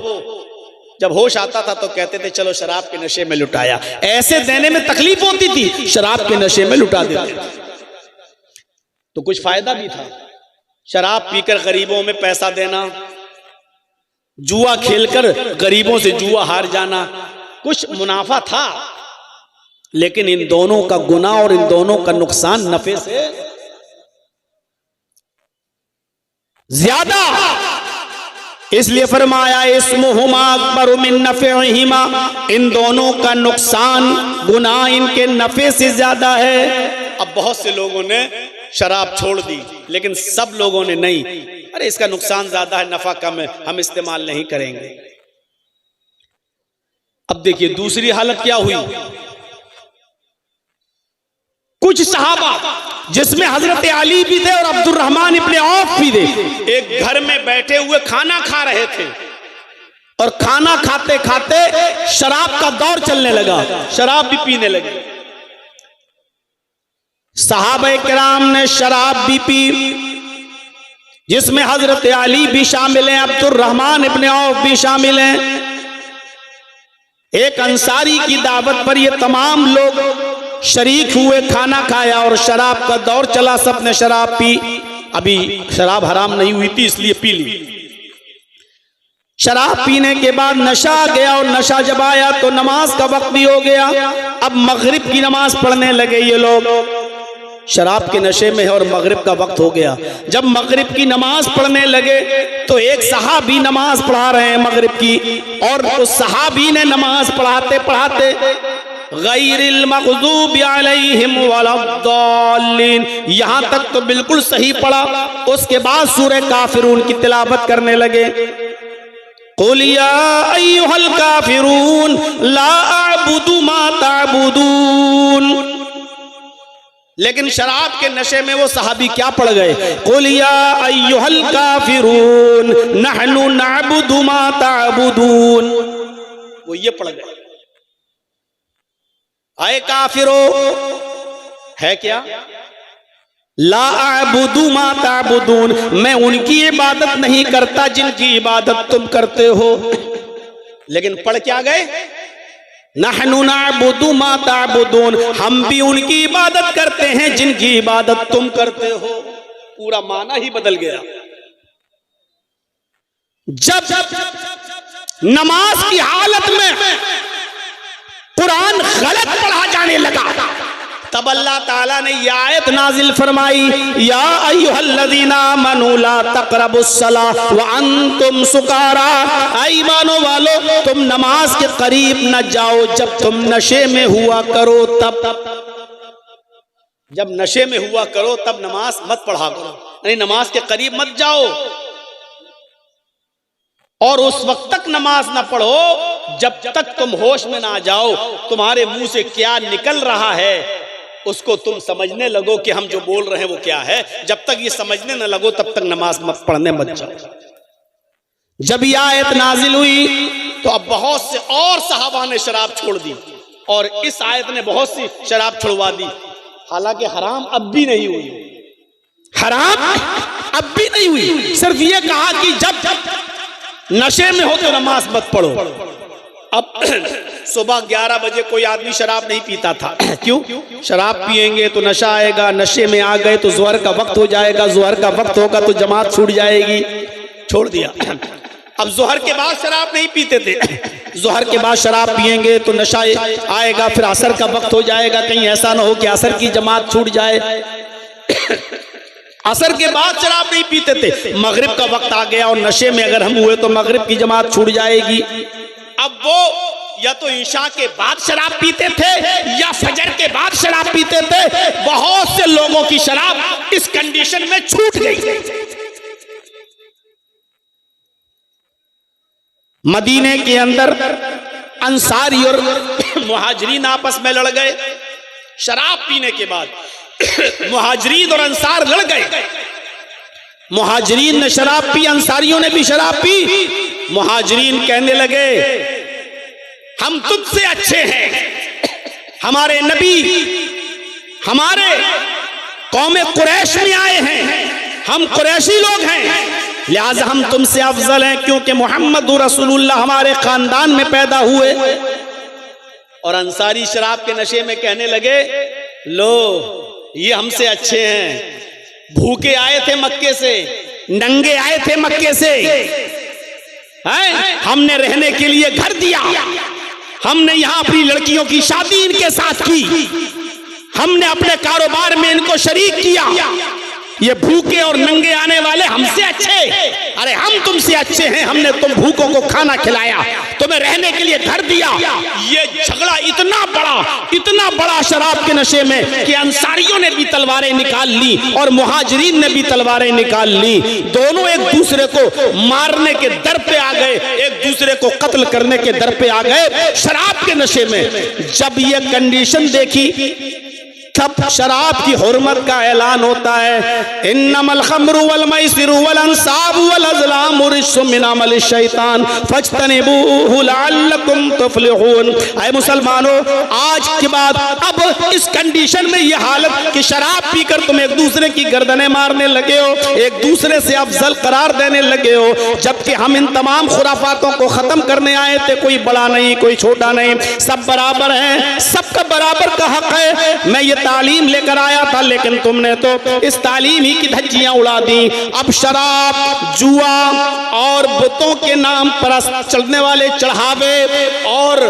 जब होश आता था तो कहते थे चलो शराब के नशे में लुटाया। ऐसे देने में तकलीफ होती थी, शराब के नशे में लुटा देते थे। तो कुछ फायदा भी था, शराब पीकर गरीबों में पैसा देना, जुआ खेलकर गरीबों से जुआ हार जाना, कुछ मुनाफा था। लेकिन इन दोनों का गुनाह और इन दोनों का नुकसान नफे से ज्यादा। इसलिए फरमाया इस्मुहुमा अकबरु मिन नफ़इहिमा, इन दोनों का नुकसान गुनाह इनके नफे से ज्यादा है। अब बहुत से लोगों ने शराब छोड़ दी, लेकिन सब लोगों ने नहीं, अरे इसका नुकसान ज्यादा है, नफा कम है, हम इस्तेमाल नहीं करेंगे। अब देखिए दूसरी हालत क्या हुई। कुछ सहाबा जिसमें हजरत अली भी थे और अब्दुर्रहमान इब्ने औफ भी थे, एक घर में बैठे हुए खाना खा रहे थे और खाना खाते खाते शराब का दौर चलने लगा, शराब भी पीने लगे। सहाबा किराम ने शराब भी पी, जिसमें हजरत अली भी शामिल हैं, अब्दुर्रहमान इब्ने औफ भी शामिल हैं। एक अंसारी की दावत पर ये तमाम लोग शरीक हुए, खाना खाया और शराब का दौर चला, सबने शराब पी। अभी शराब हराम नहीं हुई थी इसलिए पी ली। शराब पीने के बाद नशा आ गया और नशा जब आया तो नमाज का वक्त भी हो गया। अब मगरिब की नमाज पढ़ने लगे ये लोग, शराब के नशे में है और मगरिब का वक्त हो गया। जब मगरिब की नमाज पढ़ने लगे तो एक सहाबी नमाज पढ़ा रहे हैं मगरिब की, और उस सहाबी ने नमाज पढ़ाते पढ़ाते गैरिल मग़ज़ूबि अलैहिम वलद्दाल्लीन यहां तक तो बिल्कुल सही पढ़ा। उसके बाद सूरह काफिरून की तिलावत करने लगे। क़ुल या अय्युहल काफिरून ला अअबुदु मा तअबुदून। लेकिन शराब के नशे में वो सहाबी क्या पढ़ गए? क़ुल या अय्युहल काफिरून नहनु नअबुदु मा तअबुदून, वो ये पढ़ गए। आए काफिरो है क्या? ला अअबुदु मा तअबुदून, मैं उनकी इबादत नहीं करता जिनकी इबादत तुम करते हो। लेकिन पढ़ क्या गए? नहनु नअबुदु मा तअबुदून, हम भी उनकी इबादत करते हैं जिनकी इबादत तुम करते हो। पूरा माना ही बदल गया। जब नमाज की हालत में कुरान गलत पढ़ा जाने लगा, तब अल्लाह ताला ने यह आयत नाजिल फरमाई, या अय्युहल्लज़ीना आमनू ला तक़रबुस्सला व अंतुम सुकारा, ईमानो वालो तुम नमाज के करीब न जाओ जब तुम नशे में हुआ करो। तब जब नशे में हुआ करो तब नमाज मत पढ़ा करो, यानी नमाज के करीब मत जाओ। और उस वक्त तक नमाज ना पढ़ो जब तक तुम होश में ना जाओ, तुम्हारे मुंह से क्या निकल रहा है उसको तुम समझने लगो कि हम जो बोल रहे हैं वो क्या है। जब तक ये समझने न लगो तब तक नमाज मत पढ़ने मत जाओ। जब ये आयत नाजिल हुई तो अब बहुत से और सहाबा ने शराब छोड़ दी, और इस आयत ने बहुत सी शराब छुड़वा दी। हालांकि हराम अब भी नहीं हुई, हराम अब भी नहीं हुई, सिर्फ ये कहा कि जब नशे में हो तो नमाज मत पढ़ो। अब सुबह 11 बजे कोई आदमी शराब नहीं पीता था। क्यों? शराब पिएंगे तो नशा आएगा, नशे में आ गए तो ज़ोहर का वक्त हो जाएगा, ज़ोहर का वक्त होगा तो जमात छूट जाएगी, छोड़ दिया। अब ज़ोहर के बाद शराब नहीं पीते थे, ज़ोहर के बाद शराब पिएंगे तो नशा आएगा, फिर असर का वक्त हो जाएगा, कहीं ऐसा ना हो कि असर की जमात छूट जाए। असर के बाद शराब नहीं पीते थे, मगरिब का वक्त आ गया और नशे में अगर हम हुए तो मगरिब की जमात छूट जाएगी। अब वो या तो ईशा के बाद शराब पीते थे या फजर के बाद शराब पीते थे। बहुत से लोगों की शराब इस कंडीशन में छूट गई। मदीने के अंदर अंसारी और मुहाजिरीन आपस में लड़ गए। शराब पीने के बाद मुहाजिरीन और अंसार लड़ गए। मुहाजिरीन ने शराब पी, अंसारियों ने भी शराब पी। मुहाजिरीन कहने लगे हम तुझसे अच्छे हैं, हमारे नबी हमारे कौमे कुरैश में आए हैं, हम कुरैशी लोग हैं, लिहाजा हम तुमसे अफजल हैं क्योंकि मोहम्मद रसूलुल्लाह हमारे खानदान में पैदा हुए। और अंसारी शराब के नशे में कहने लगे लो ये हमसे अच्छे हैं, भूखे आए थे मक्के से, नंगे आए थे मक्के से, हैं? हमने रहने के लिए घर दिया, हमने यहां अपनी लड़कियों की शादी इनके साथ की, हमने अपने कारोबार में इनको शरीक किया। ये भूखे और नंगे आने वाले हमसे अच्छे? अरे हम तुमसे अच्छे हैं, हमने तुम भूखों को खाना खिलाया, तुम्हें रहने के लिए घर दिया। ये झगड़ा इतना बड़ा शराब के नशे में कि अंसारियों ने भी तलवारें निकाल ली और मुहाजिरीन ने भी तलवारें निकाल ली। दोनों एक दूसरे को मारने के दर पे आ गए, एक दूसरे को कत्ल करने के दर पे आ गए शराब के नशे में। जब ये कंडीशन देखी तब शराब की हुर्मत का ऐलान होता है, इन्नमल खम्रु वल मैसिरु वल अंसाबु वल अज़लामु रिज्सुम मिन अमलि शैतान फज्तनिबूहु लअल्लकुम तुफ्लिहून। ऐ मुसलमानों, आज के बाद अब इस कंडीशन में ये हालत कि शराब पीकर तुम एक दूसरे की गर्दनें मारने लगे हो, एक दूसरे से अफजल करार देने लगे हो, जबकि हम इन तमाम खुराफातों को खत्म करने आए थे। कोई बड़ा नहीं, कोई छोटा नहीं, सब बराबर हैं, सबका बराबर का हक है। मैं ये तालीम लेकर आया था लेकिन तुमने तो इस तालीम ही की धज्जियां उड़ा दी। अब शराब, जुआ और बुतों के नाम पर चलने वाले चढ़ावे और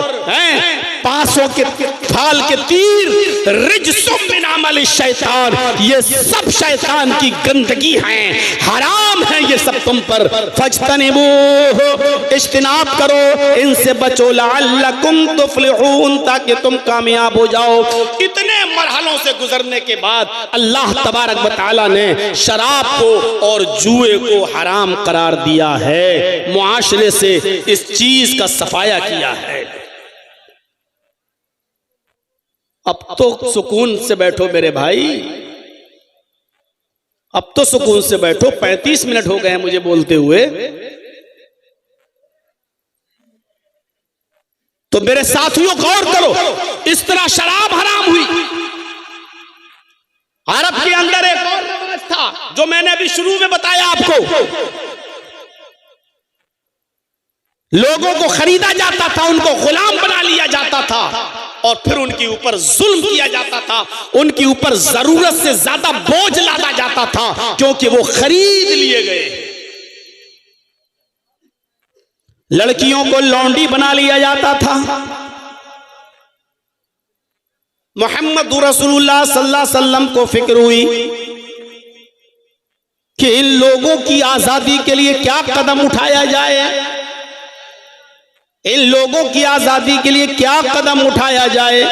500 के फाल के तीर, रिज्सुम मिन अमलि शैतान, ये सब शैतान की गंदगी हैं, हराम है ये सब तुम पर। फज्तनिबूहु, इज्तिनाब करो, इनसे बचो, लअल्लकुम तुफ्लिहून, ताकि तुम कामयाब हो जाओ। इतने मरहलों से गुजरने के बाद अल्लाह तबारक व तआला ने शराब को और जुए को हराम करार दिया है, मुआशरे से इस चीज का सफाया किया है। अब तो सुकून से बैठो मेरे भाई, अब तो सुकून से बैठो। 35 मिनट हो गए हैं मुझे बोलते हुए, तो मेरे साथियों गौर करो, इस तरह शराब हराम हुई। अरब के अंदर एक और रिवाज था जो मैंने अभी शुरू में बताया आपको, लोगों को खरीदा जाता था, उनको गुलाम बना लिया जाता था और फिर उनके ऊपर जुल्म किया जाता था, उनके ऊपर जरूरत से ज्यादा बोझ लादा जाता था क्योंकि वो खरीद लिए गए। लड़कियों को लौंडी बना लिया जाता था। मोहम्मद रसूलुल्लाह सल्लल्लाहु अलैहि वसल्लम को फिक्र हुई कि इन लोगों की आजादी के लिए क्या कदम उठाया जाए, इन लोगों की आजादी के लिए क्या कदम उठाया जाए।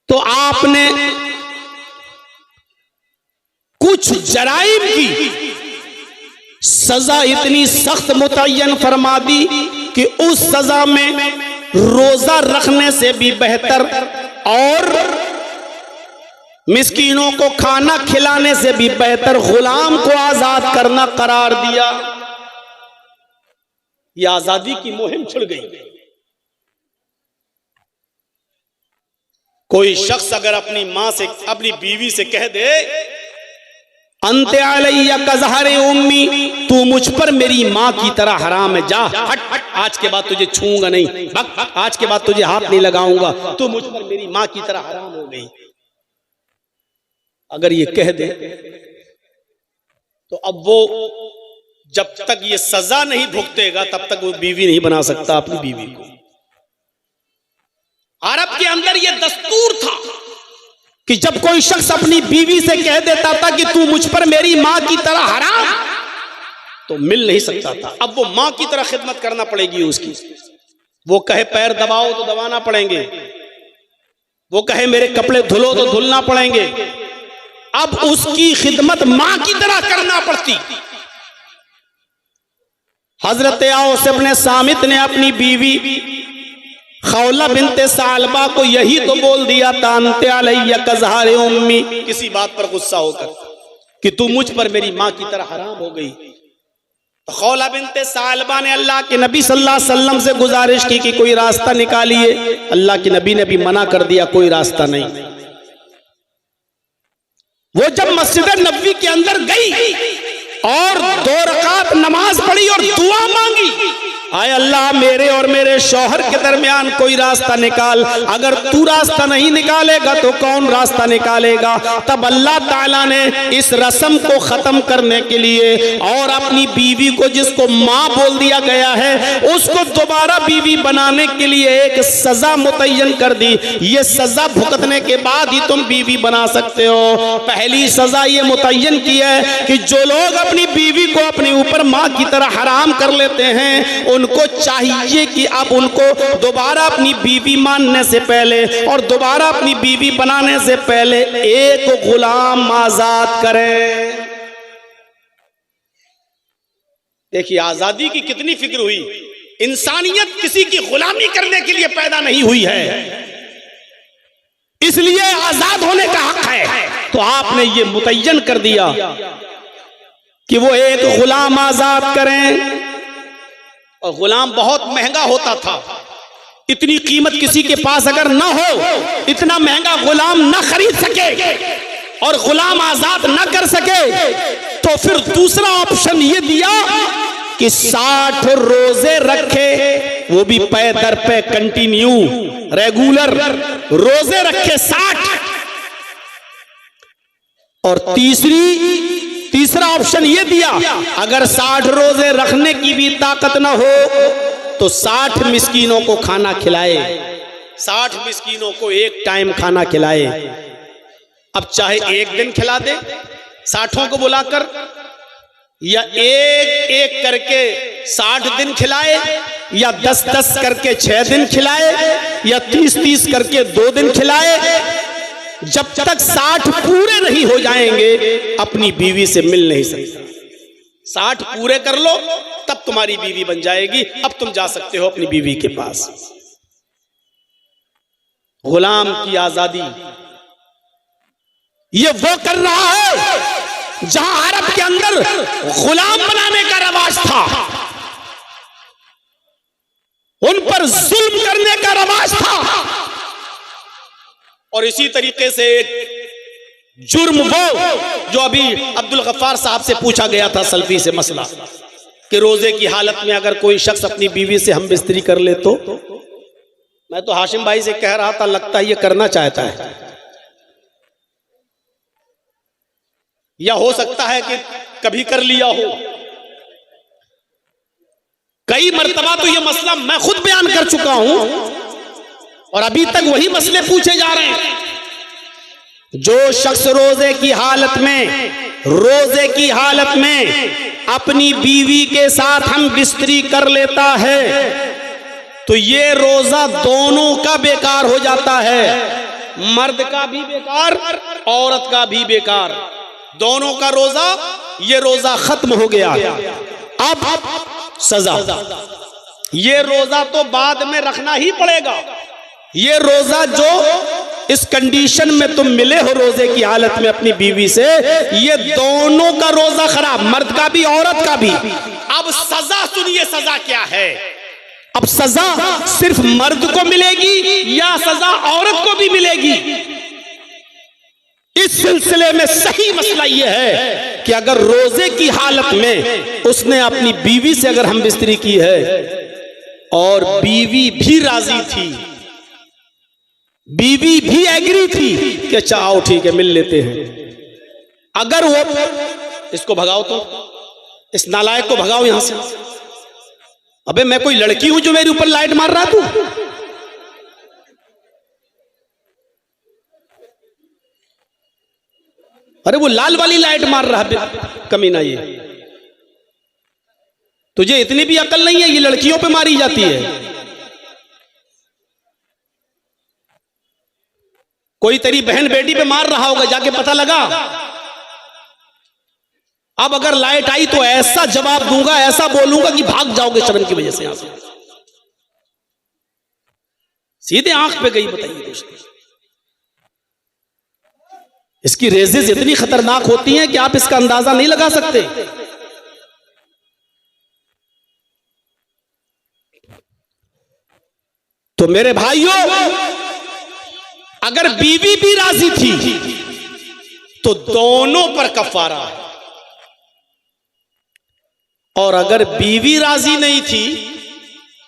तो आपने कुछ जराइम की सजा इतनी सख्त मुतय्यन फरमा दी कि उस सजा में रोजा रखने से भी बेहतर और मिस्कीनों को खाना खिलाने से भी बेहतर गुलाम को आजाद करना करार दिया। यह आजादी की मुहिम छिड़ गई। कोई शख्स अगर अपनी मां से, अपनी बीवी से कह दे अंते अलैया कज़हरे उम्मी, तू मुझ पर मेरी मां की तरह हराम है, जा हट, आज के बाद तुझे छूऊंगा नहीं, आज के बाद तुझे हाथ नहीं लगाऊंगा, तू मुझ पर मेरी मां की तरह हराम हो गई। अगर ये कह दे तो अब वो जब तक ये सजा नहीं भुगतेगा तब तक वो बीवी नहीं बना सकता अपनी बीवी को। अरब के अंदर ये दस्तूर था कि जब कोई शख्स अपनी बीवी से कह देता था कि तू मुझ पर मेरी मां की तरह हराम, तो मिल नहीं सकता था। अब वो मां की तरह खिदमत करना पड़ेगी उसकी। वो कहे पैर दबाओ तो दबाना पड़ेंगे, वो कहे मेरे कपड़े धुलो तो धुलना पड़ेंगे। अब उसकी खिदमत मां की तरह करना पड़ती। हजरत औस इब्न सामित ने अपनी बीवी खौला बिनते सालबा को यही तो बोल दिया था, अंते अलैया कज़हरे उम्मी, किसी बात पर गुस्सा होकर कि तू मुझ पर मेरी मां की तरह हराम हो गई। तो खौला बिनते सालबा ने अल्लाह के नबी सल्लल्लाहु अलैहि वसल्लम से गुजारिश की कि कोई रास्ता निकालिए। अल्लाह के नबी ने भी मना कर दिया, कोई रास्ता नहीं। वो जब मस्जिद नबवी के अंदर गई और 2 रकात नमाज पढ़ी और दुआ मांगी, आए अल्लाह मेरे और मेरे शौहर के दरमियान कोई रास्ता निकाल, अगर तू रास्ता नहीं निकालेगा तो कौन रास्ता निकालेगा। तब अल्लाह ताला ने इस रस्म को खत्म करने के लिए और अपनी बीवी को, जिसको माँ बोल दिया गया है, उसको दोबारा बीवी बनाने के लिए एक सजा मुतय्यन कर दी। ये सजा भुगतने के बाद ही तुम बीवी बना सकते हो। पहली सजा ये मुतय्यन की है कि जो लोग अपनी बीवी को अपने ऊपर माँ की तरह हराम कर लेते हैं, उनको चाहिए कि अब उनको दोबारा अपनी बीवी मानने से पहले और दोबारा अपनी बीवी बनाने से पहले एक गुलाम आजाद करें। देखिए आजादी की कितनी फिक्र हुई। इंसानियत किसी की गुलामी करने के लिए पैदा नहीं हुई है, इसलिए आजाद होने का हक है। तो आपने ये मुतय्यन कर दिया कि वो एक गुलाम आजाद करें। और गुलाम बहुत महंगा होता था। इतनी कीमत किसी के पास अगर ना हो, इतना महंगा गुलाम ना खरीद सके और गुलाम आजाद ना कर सके, तो फिर दूसरा ऑप्शन ये दिया कि 60 रोजे रखे, वो भी पे दर पे कंटिन्यू रेगुलर रोजे रखे 60। और तीसरा ऑप्शन ये दिया, अगर 60 रोजे रखने की भी ताकत ना हो तो 60 मिस्कीनों को खाना खिलाए, 60 मिस्कीनों को एक टाइम खाना खिलाए। अब चाहे एक दिन खिला दे 60 को बुलाकर, या एक एक करके 60 दिन खिलाए, या 10-10 करके 6 दिन खिलाए, या 30-30 करके 2 दिन खिलाए। जब तक 60 पूरे नहीं हो जाएंगे अपनी बीवी से मिल नहीं सकता। 60 पूरे कर लो तब तुम्हारी बीवी बन जाएगी। अब तुम जा सकते हो अपनी बीवी के पास। गुलाम की आजादी ये वो कर रहा है जहां अरब के अंदर गुलाम बनाने का रवाज था, उन पर जुल्म करने का रवाज था। और इसी तरीके से एक जुर्म वो जो अभी अब्दुल गफ्फार साहब से पूछा गया था सल्फी से मसला कि रोजे की हालत में अगर कोई शख्स अपनी बीवी से हम बिस्तरी कर ले तो, मैं तो हाशिम भाई से कह रहा था लगता है ये करना चाहता है, या हो सकता है कि कभी कर लिया हो। कई मर्तबा तो ये मसला मैं खुद बयान कर चुका हूं और अभी तक वही मसले पूछे जा रहे हैं। जो शख्स रोजे की हालत में अपनी बीवी के साथ हम बिस्तरी कर लेता है तो ये रोजा दोनों का बेकार हो जाता है, मर्द का भी बेकार, औरत का भी बेकार, दोनों का रोजा, ये रोजा खत्म हो गया। अब सजा, ये रोजा तो बाद में रखना ही पड़ेगा। ये रोजा जो इस कंडीशन में तुम मिले हो रोजे की हालत में अपनी बीवी से, ये दोनों का रोजा खराब, मर्द का भी औरत का भी। अब सजा सुनिए, सजा क्या है? अब सजा सिर्फ मर्द को मिलेगी या सजा औरत को भी मिलेगी? इस सिलसिले में सही मसला यह है कि अगर रोजे की हालत में उसने अपनी बीवी से अगर हम बिस्तरी की है और बीवी भी राजी थी, बीवी भी एग्री थी कि अच्छा आओ ठीक है मिल लेते हैं, अगर वो, इसको भगाओ, तो इस नालायक को भगाओ यहां से। अबे मैं कोई लड़की हूं जो मेरे ऊपर लाइट मार रहा तू? अरे वो लाल वाली लाइट मार रहा है कमीना, ये तुझे इतनी भी अकल नहीं है, ये लड़कियों पे मारी जाती है। कोई तेरी बहन बेटी पे मार रहा होगा, जाके पता लगा। अब अगर लाइट आई तो ऐसा जवाब दूंगा, ऐसा बोलूंगा कि भाग जाओगे शर्म की वजह से यहां से। सीधे आंख पे गई, बताइए दोस्तों। इसकी रेजेस इतनी खतरनाक होती हैं कि आप इसका अंदाजा नहीं लगा सकते। तो मेरे भाइयों, अगर बीवी भी राजी थी तो दोनों पर कफारा है, और अगर बीवी राजी नहीं थी,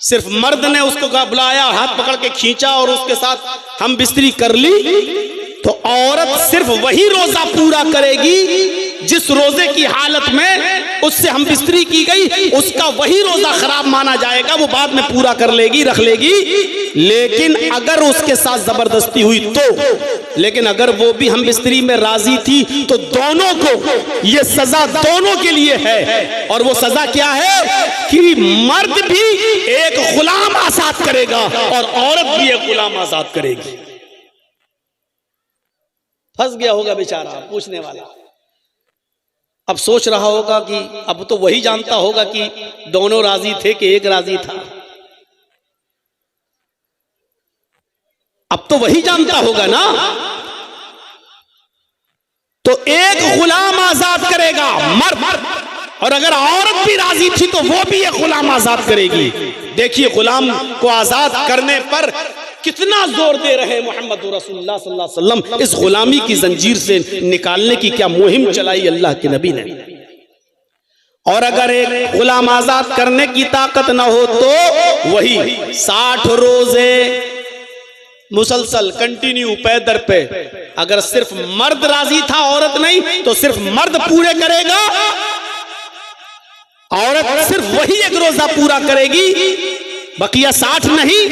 सिर्फ मर्द ने उसको बुलाया, हाथ पकड़ के खींचा और उसके साथ हम बिस्तरी कर ली, तो औरत सिर्फ वही रोजा पूरा करेगी जिस रोजे की हालत में उससे हम बिस्तरी की गई, उसका वही रोजा खराब माना जाएगा, वो बाद में पूरा कर लेगी, रख लेगी। लेकिन अगर उसके साथ जबरदस्ती हुई तो, लेकिन अगर वो भी हम बिस्तरी में राजी थी तो दोनों को ये सजा दोनों के लिए है। और वो सजा क्या है कि मर्द भी एक गुलाम आजाद करेगा और औरत भी एक गुलाम आजाद करेगी। फंस गया होगा बेचारा पूछने वाला, अब सोच रहा होगा कि अब तो वही जानता होगा कि दोनों राजी थे कि एक राजी था, अब तो वही जानता होगा ना। तो एक गुलाम आजाद करेगा मर्द, और अगर औरत भी राजी थी तो वो भी एक गुलाम आजाद करेगी। देखिए गुलाम को आजाद करने पर कितना जोर दे रहे मोहम्मद रसूलुल्लाह सल्लल्लाहु अलैहि वसल्लम। इस गुलामी की जंजीर से निकालने की क्या मुहिम चलाई अल्लाह के नबी ने। और अगर एक गुलाम आजाद करने की ताकत ना हो तो वही 60 रोजे मुसलसल कंटिन्यू पैदर पे, अगर सिर्फ मर्द राजी था औरत नहीं तो सिर्फ मर्द पूरे करेगा, औरत सिर्फ वही एक रोजा पूरा करेगी, बकिया 60 नहीं।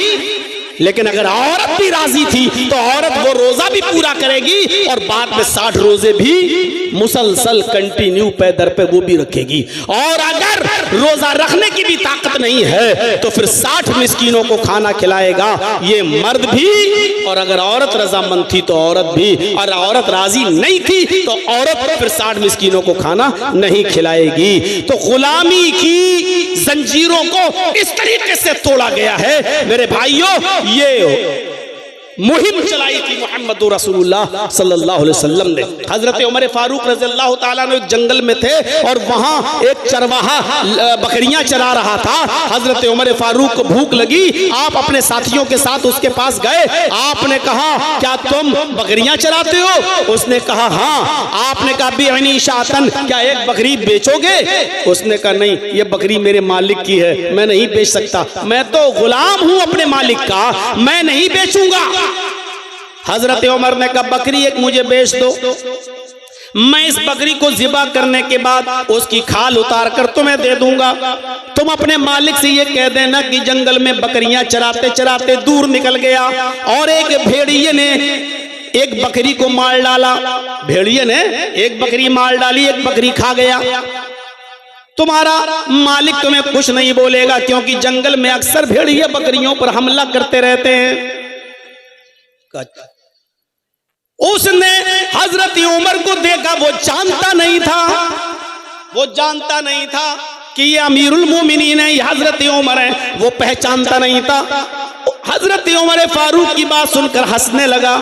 लेकिन अगर औरत भी राजी थी तो औरत वो रोजा भी पूरा करेगी और बाद में 60 रोजे भी मुसलसल कंटिन्यू पैदर पे वो भी रखेगी। और अगर रोजा रखने की भी ताकत नहीं है तो फिर 60 मिस्कीनों को खाना खिलाएगा, ये मर्द भी। और अगर औरत रजामंद थी तो औरत भी, और औरत राजी नहीं थी तो औरत फिर 60 मिस्कीनों को खाना नहीं खिलाएगी। तो गुलामी की जंजीरों को इस तरीके से तोड़ा गया है मेरे भाइयों। ये मुहिम चलाई थी मोहम्मद रसूलुल्लाह सल्लल्लाहु अलैहि वसल्लम ने। हजरत उमर फारूक रज़ियल्लाहु ताला अन्हु एक जंगल में थे और वहां एक चरवाहा बकरियां चरा रहा था। हजरत उमर फारूक को भूख लगी, आप अपने साथियों के साथ उसके पास गए। आपने कहा क्या तुम बकरियां चराते हो? उसने कहा हाँ। आपने कहा बिअनी शातन, क्या एक बकरी बेचोगे? उसने कहा नहीं, ये बकरी मेरे मालिक की है, मैं नहीं बेच सकता, मैं तो गुलाम हूं अपने मालिक का, मैं नहीं बेचूंगा। हजरत उमर ने कहा बकरी एक मुझे बेच दो। मैं इस बकरी को ज़िबा करने के बाद उसकी खाल उतार कर तुम्हें दे दूंगा। तुम अपने मालिक से ये कह देना कि जंगल में बकरियां चराते चराते दूर निकल गया और एक भेड़िए ने एक बकरी को मार डाला। भेड़िए ने एक बकरी मार डाली, एक बकरी खा गया। तुम्हारा मालिक तुम्हें कुछ नहीं बोलेगा, क्योंकि जंगल में अक्सर भेड़िए बकरियों पर हमला करते रहते हैं। उसने हजरत उमर को देखा, वो जानता नहीं था कि ये अमीरुल मोमिनीन है, ये हजरत उमर है। वो पहचानता नहीं था। हजरत उमर फारूक की बात सुनकर हंसने लगा,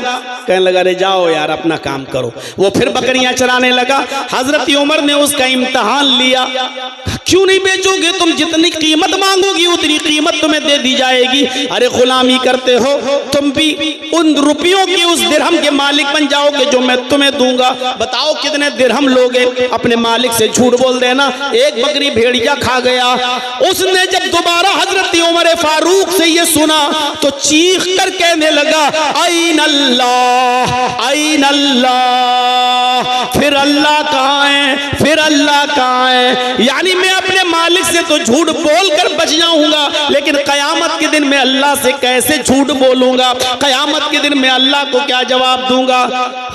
कहने लगा अरे जाओ यार अपना काम करो। वो फिर बकरियां चराने लगा। हजरत उमर ने उसका इम्तिहान लिया, क्यों नहीं बेचोगे तुम? जितनी कीमत मांगोगी उतनी कीमत तुम्हें दे दी जाएगी। अरे गुलामी करते हो तुम भी, उन रुपयों की उस दिरहम के मालिक बन जाओगे जो मैं तुम्हें दूंगा। बताओ कितने दिरहम लोगे? अपने मालिक से झूठ बोल देना। एक बकरी भेड़िया खा गया। उसने जब दोबारा हजरत उमर फारूक से ये सुना तो चीख कर कहने लगा ऐन अल्लाह, ऐन अल्लाह, फिर अल्लाह कहाँ है, फिर अल्लाह कहाँ है? यानी मैं अपने मालिक से तो झूठ बोलकर बच जाऊंगा, लेकिन कयामत के दिन मैं अल्लाह से कैसे झूठ बोलूंगा? कयामत के दिन मैं अल्लाह को क्या जवाब दूंगा?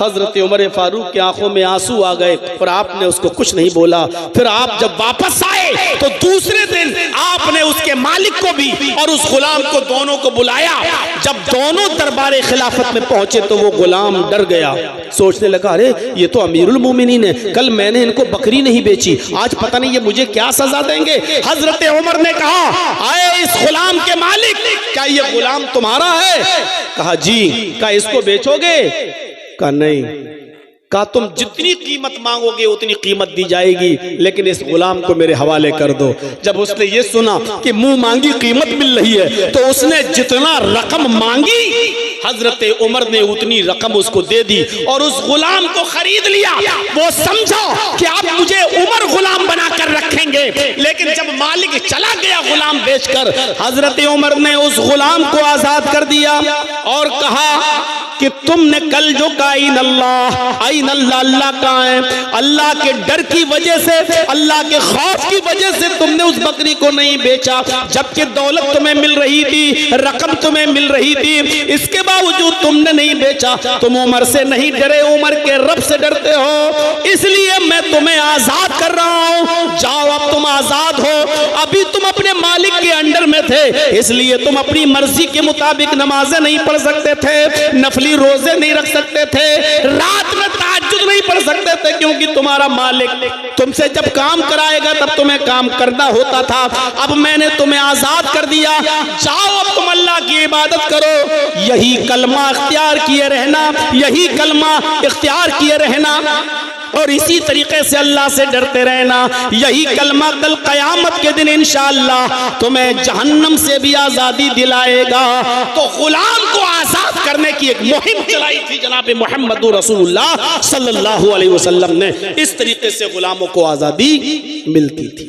हजरत उमर फारूक की आंखों में आंसू आ गए और आपने उसको कुछ नहीं बोला। फिर आप जब वापस आए तो दूसरे दिन आपने उसके मालिक को भी और उस गुलाम को दोनों को बुलाया। जब दोनों दरबारे खिलाफत में पहुंचे तो वो गुलाम डर गया, सोचने लगा अरे ये तो अमीरुल मोमिनीन है, कल मैंने इनको बकरी नहीं बेची, आज पता नहीं ये मुझे क्या सजा देंगे। हजरत उमर ने कहा आए इस गुलाम के मालिक, क्या ये गुलाम तुम्हारा है? कहा जी। क्या इसको बेचोगे? कहा नहीं। कहा तुम जितनी कीमत मांगोगे उतनी कीमत दी जाएगी, लेकिन इस गुलाम को मेरे हवाले कर दो। जब उसने ये सुना कि मुंह मांगी कीमत मिल रही है तो उसने जितना रकम मांगी हजरत उमर ने उतनी रकम उसको दे दी और उस गुलाम को खरीद लिया। वो समझा कि आप मुझे उमर गुलाम बनाकर रखेंगे, लेकिन जब मालिक चला गया गुलाम बेचकर, हजरत उमर ने उस गुलाम को आजाद कर दिया और कहा कि तुमने कल जो कहा इन अल्लाह, अल्लाह कहाँ है? अल्लाह के डर की वजह से, अल्लाह के खौफ की वजह से तुमने उस बकरी को नहीं बेचा, जबकि दौलत तुम्हें मिल रही थी, रकम तुम्हें मिल रही थी, इसके बावजूद तुमने नहीं बेचा। तुम उमर से नहीं डरे, उमर के रब से डरते हो, इसलिए मैं तुम्हें आजाद कर रहा हूं। जाओ अब तुम आजाद हो। अभी तुम अपने मालिक के अंडर में थे, इसलिए तुम अपनी मर्जी के मुताबिक नमाजें नहीं पढ़ सकते थे, नफली रोजे नहीं रख सकते थे, रात में तहज्जुद नहीं पढ़ सकते थे, क्योंकि तुम्हारा मालिक तुमसे जब काम कराएगा तब तुम्हें काम करना होता था। अब मैंने तुम्हें आजाद कर दिया, जाओ अब तुम अल्लाह की इबादत करो। यही कलमा इख्तियार किए रहना, यही कलमा इख्तियार किए रहना और इसी तरीके से अल्लाह से डरते रहना। यही कलमा कल कयामत के दिन इंशाअल्लाह तुम्हें जहन्नम से भी आजादी दिलाएगा। तो गुलाम को आजाद करने की एक मुहिम चलाई थी जनाब मोहम्मद रसूलुल्लाह सल्लल्लाहु अलैहि वसल्लम ने। इस तरीके से गुलामों को आजादी मिलती थी।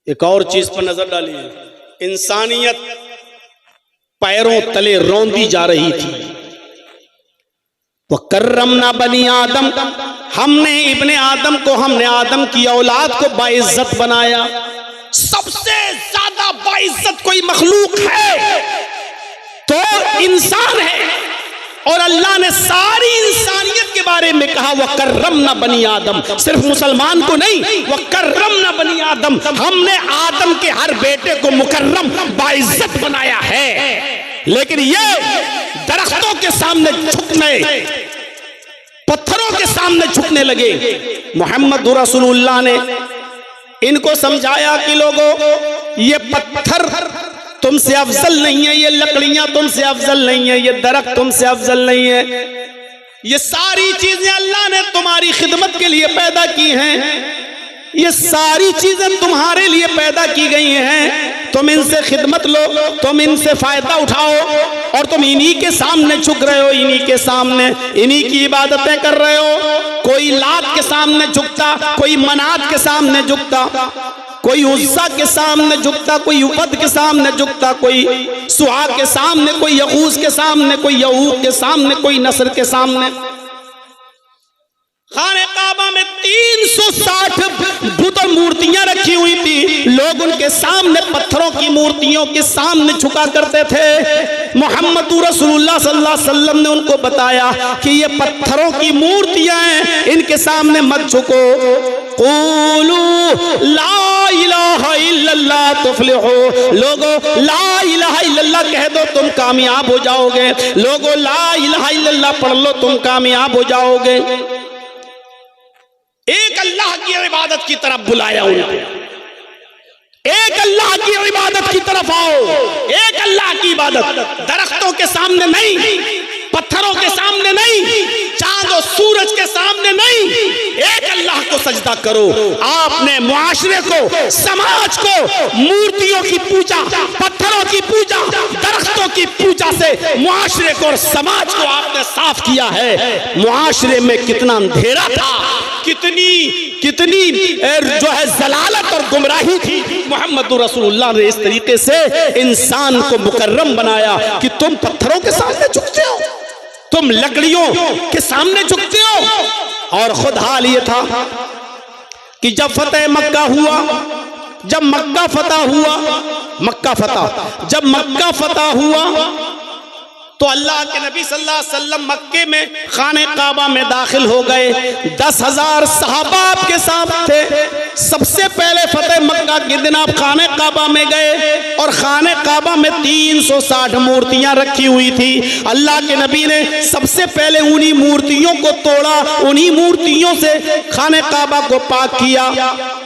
एक और चीज पर नजर डालिए, इंसानियत पैरों तले रौंदी जा रही थी। वकर्रमना बनी आदम, हमने इब्ने आदम को, हमने आदम की औलाद को बाइज्जत बनाया। सबसे ज्यादा बाइज्जत कोई मखलूक है तो इंसान है, और अल्लाह ने सारी इंसानियत के बारे में कहा वकर्रमना बनी आदम। सिर्फ मुसलमान को नहीं, वकर्रमना बनी आदम, हमने आदम के हर बेटे को मुकर्रम बाइज्जत बनाया है। लेकिन ये दरख्तों के सामने झुकने, पत्थरों के सामने झुकने लगे। मोहम्मद रसूलुल्लाह ने इनको समझाया कि लोगों, ये पत्थर तुमसे अफजल नहीं है, ये लकड़ियां तुमसे अफजल नहीं है, ये दरख्त तुमसे अफजल नहीं है, ये सारी चीजें अल्लाह ने तुम्हारी खिदमत के लिए पैदा की हैं, ये सारी चीजें तुम्हारे लिए पैदा की गई हैं। तुम इनसे खिदमत लो, तुम इनसे फायदा उठाओ, और तुम इन्हीं के सामने झुक रहे हो, इन्हीं के सामने इन्हीं की इबादतें कर रहे हो। कोई लात के सामने झुकता, कोई मनात के सामने झुकता, कोई उज़्ज़ा के सामने झुकता, कोई वद के सामने झुकता, कोई सुहा के सामने, कोई यगूस के सामने, कोई यहूक के सामने, कोई नसर के सामने। खाने काबा में 360 बुत और मूर्तियां रखी हुई थी। लोग उनके सामने पत्थरों की मूर्तियों के सामने झुका करते थे। मोहम्मद रसूलुल्लाह सल्लल्लाहु अलैहि वसल्लम ने उनको बताया कि ये पत्थरों की मूर्तियां हैं, इनके सामने मत झुको। क़ूलू ला इलाहा इल्लल्लाह तुफ़्लिहू, लोगो ला इलाहा इल्लल्लाह कह दो तुम कामयाब हो जाओगे। लोगो ला इलाहा इल्लल्लाह पढ़ लो तुम कामयाब हो जाओगे। एक अल्लाह की इबादत की तरफ बुलाया उनको, एक अल्लाह की इबादत की तरफ आओ, एक अल्लाह की इबादत। दरख्तों के सामने नहीं, पत्थरों के सामने नहीं, चांद और सूरज के सामने नहीं, एक अल्लाह को सजदा करो। आपने मुआशरे को, समाज को मूर्तियों की पूजा, पत्थरों की पूजा, दरख्तों की पूजा से मुआशरे को और समाज को आपने साफ किया है। मुआशरे में कितना अंधेरा था, कितनी जो है जलालत और गुमराही थी। मोहम्मद रसूलुल्लाह ने इस तरीके से इंसान को मुकर्रम बनाया कि तुम पत्थरों के सामने झुकते हो, तुम लकड़ियों के सामने झुकते हो। और खुद हाल ये था कि जब फतेह मक्का हुआ, जब मक्का फतह हुआ तो अल्लाह के नबी सल्लल्लाहु अलैहि वसल्लम मक्के में खाने काबा में दाखिल हो गए। 10,000 सहाबा आपके साथ थे। सबसे पहले फतेह मक्का के दिन आप खाने काबा में गए और खाने काबा में 360 मूर्तियां रखी हुई थी। अल्लाह के नबी ने सबसे पहले उन्हीं मूर्तियों को तोड़ा, उन्हीं मूर्तियों से खाने काबा को पाक किया।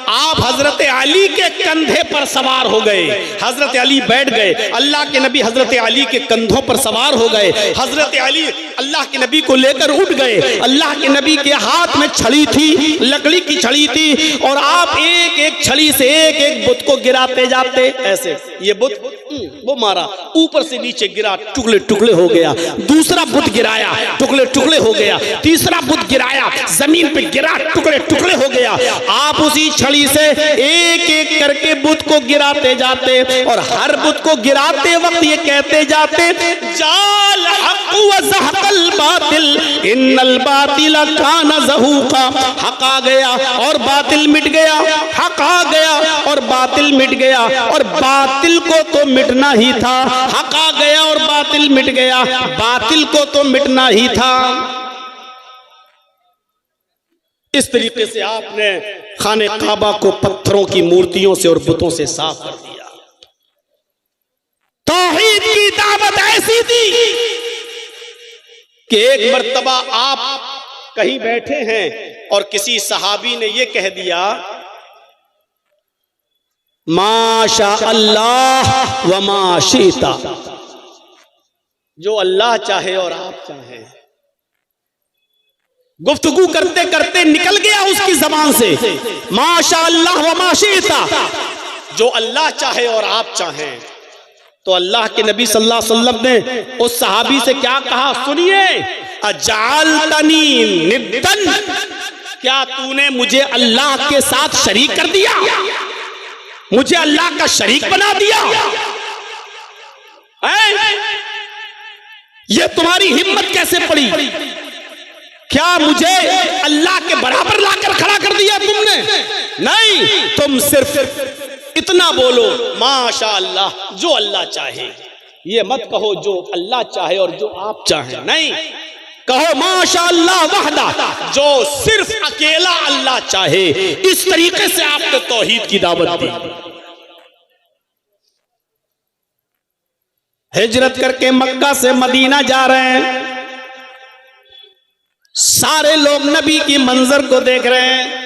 आप हजरत अली के कंधे पर सवार हो गए, हजरत अली बैठ गए, अल्लाह के नबी हजरत अली के कंधों पर सवार हो गए। हजरत अली अल्लाह के नबी को लेकर उठ गए। अल्लाह के नबी के हाथ में छड़ी थी, लकड़ी की छड़ी थी, और आप एक एक छड़ी से एक एक बुत को गिराते जाते। ऐसे ये बुत वो मारा, ऊपर से नीचे गिरा, टुकड़े टुकड़े हो गया। दूसरा बुत गिराया, टुकड़े टुकड़े हो गया। तीसरा बुत गिराया, जमीन पे गिरा, टुकड़े टुकड़े हो गया। आप उसी छड़ी से एक एक करके बुत को गिराते जाते और हर बुत को गिराते वक्त ये कहते जाते, जाल हक़ व ज़हक़ल बातिल इन्नल बातिल काना ज़हूक़ा। हक़ आ गया और बातिल मिट गया, हक़ आ गया और बातिल मिट गया, और बातिल को तो मिटना ही था। हक़ आ गया और बातिल मिट गया, बातिल को तो मिटना ही था। इस तरीके से आपने खाने काबा को पत्थरों की मूर्तियों से और बुतों से साफ कर दिया। तौहीद की दावत ऐसी थी कि एक मर्तबा आप कहीं बैठे हैं और किसी सहाबी ने यह कह दिया, माशा अल्लाह व मा शीता, जो अल्लाह चाहे और आप चाहें। गुफ्तगू करते करते निकल गया उसकी जबान से, माशा अल्लाह व मा शीता, जो अल्लाह चाहे और आप चाहें। तो अल्लाह के नबी सल्लल्लाहु अलैहि वसल्लम ने उस सहाबी से क्या कहा, सुनिए, अजालतनी निद्दन, क्या तूने मुझे अल्लाह के साथ शरीक कर दिया, मुझे अल्लाह का शरीक बना दिया? ये तुम्हारी हिम्मत कैसे पड़ी? क्या मुझे अल्लाह के बराबर लाकर खड़ा कर दिया तुमने? नहीं, तुम सिर्फ इतना बोलो, माशा अल्लाह, जो अल्लाह चाहे। ये मत कहो जो अल्लाह चाहे और जो आप चाहें, नहीं, कहो माशा अल्लाह वहदा, जो सिर्फ अकेला अल्लाह चाहे। इस तरीके से आपने तौहीद की दावत दी। हिजरत करके मक्का से मदीना जा रहे हैं, सारे लोग नबी की मंजर को देख रहे हैं।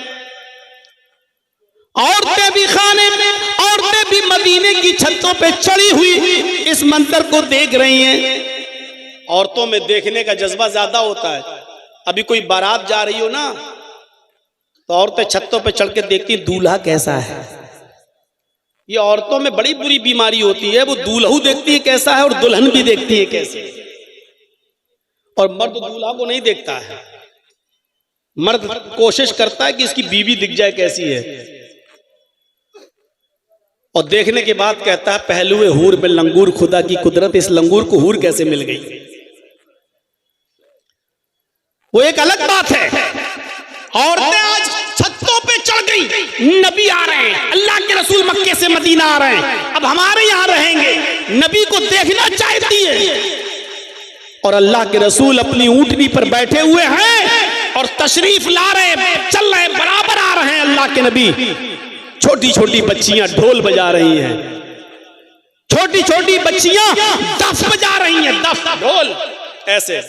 औरतें भी खाने में, औरतें भी मदीने की छतों पे चढ़ी हुई इस मंजर को देख रही हैं। औरतों में देखने का जज्बा ज्यादा होता है। अभी कोई बारात जा रही हो ना, तो औरतें छतों पे चढ़ के देखती दूल्हा कैसा है। ये औरतों में बड़ी बुरी बीमारी होती है, वो दूल्हू देखती है कैसा है और दुल्हन भी देखती है कैसे, और मर्द दूल्हा को नहीं देखता है। मर्द कोशिश करता है कि इसकी बीवी दिख जाए कैसी है। और देखने के बाद कहता है पहलुए हूर में लंगूर, खुदा की कुदरत, इस लंगूर को हूर कैसे मिल गई। वो एक अलग बात है। औरतें आज छतों पे चढ़ गई, नबी आ रहे हैं, अल्लाह के रसूल मक्के से मदीना आ रहे हैं, अब हमारे यहां रहेंगे, नबी को देखना चाहती है। और अल्लाह के रसूल अपनी ऊंटनी पर बैठे हुए हैं और तशरीफ ला रहे, चल रहे, बराबर आ रहे हैं अल्लाह के नबी। छोटी छोटी बच्चियां ढोल बजा रही हैं, छोटी छोटी बच्चियां दफ बजा रही हैं, दफ ढोल, ऐसे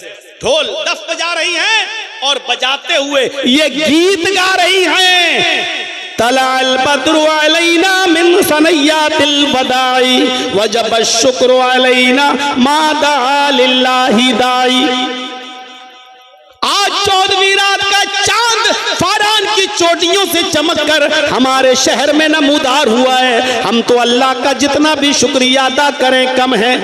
ढोल दफ बजा रही हैं और बजाते हुए ये गीत गा रही हैं। तलाल बद्रु अलैना मिन सनय्यातिल वदाई वजब शुक्र अलैना मादा लिल्लाहि दाई। आज 14वीं रात का चांद फारान की चोटियों से चमककर हमारे शहर में नमूदार हुआ है। हम तो अल्लाह का जितना भी शुक्रिया अदा करें कम है।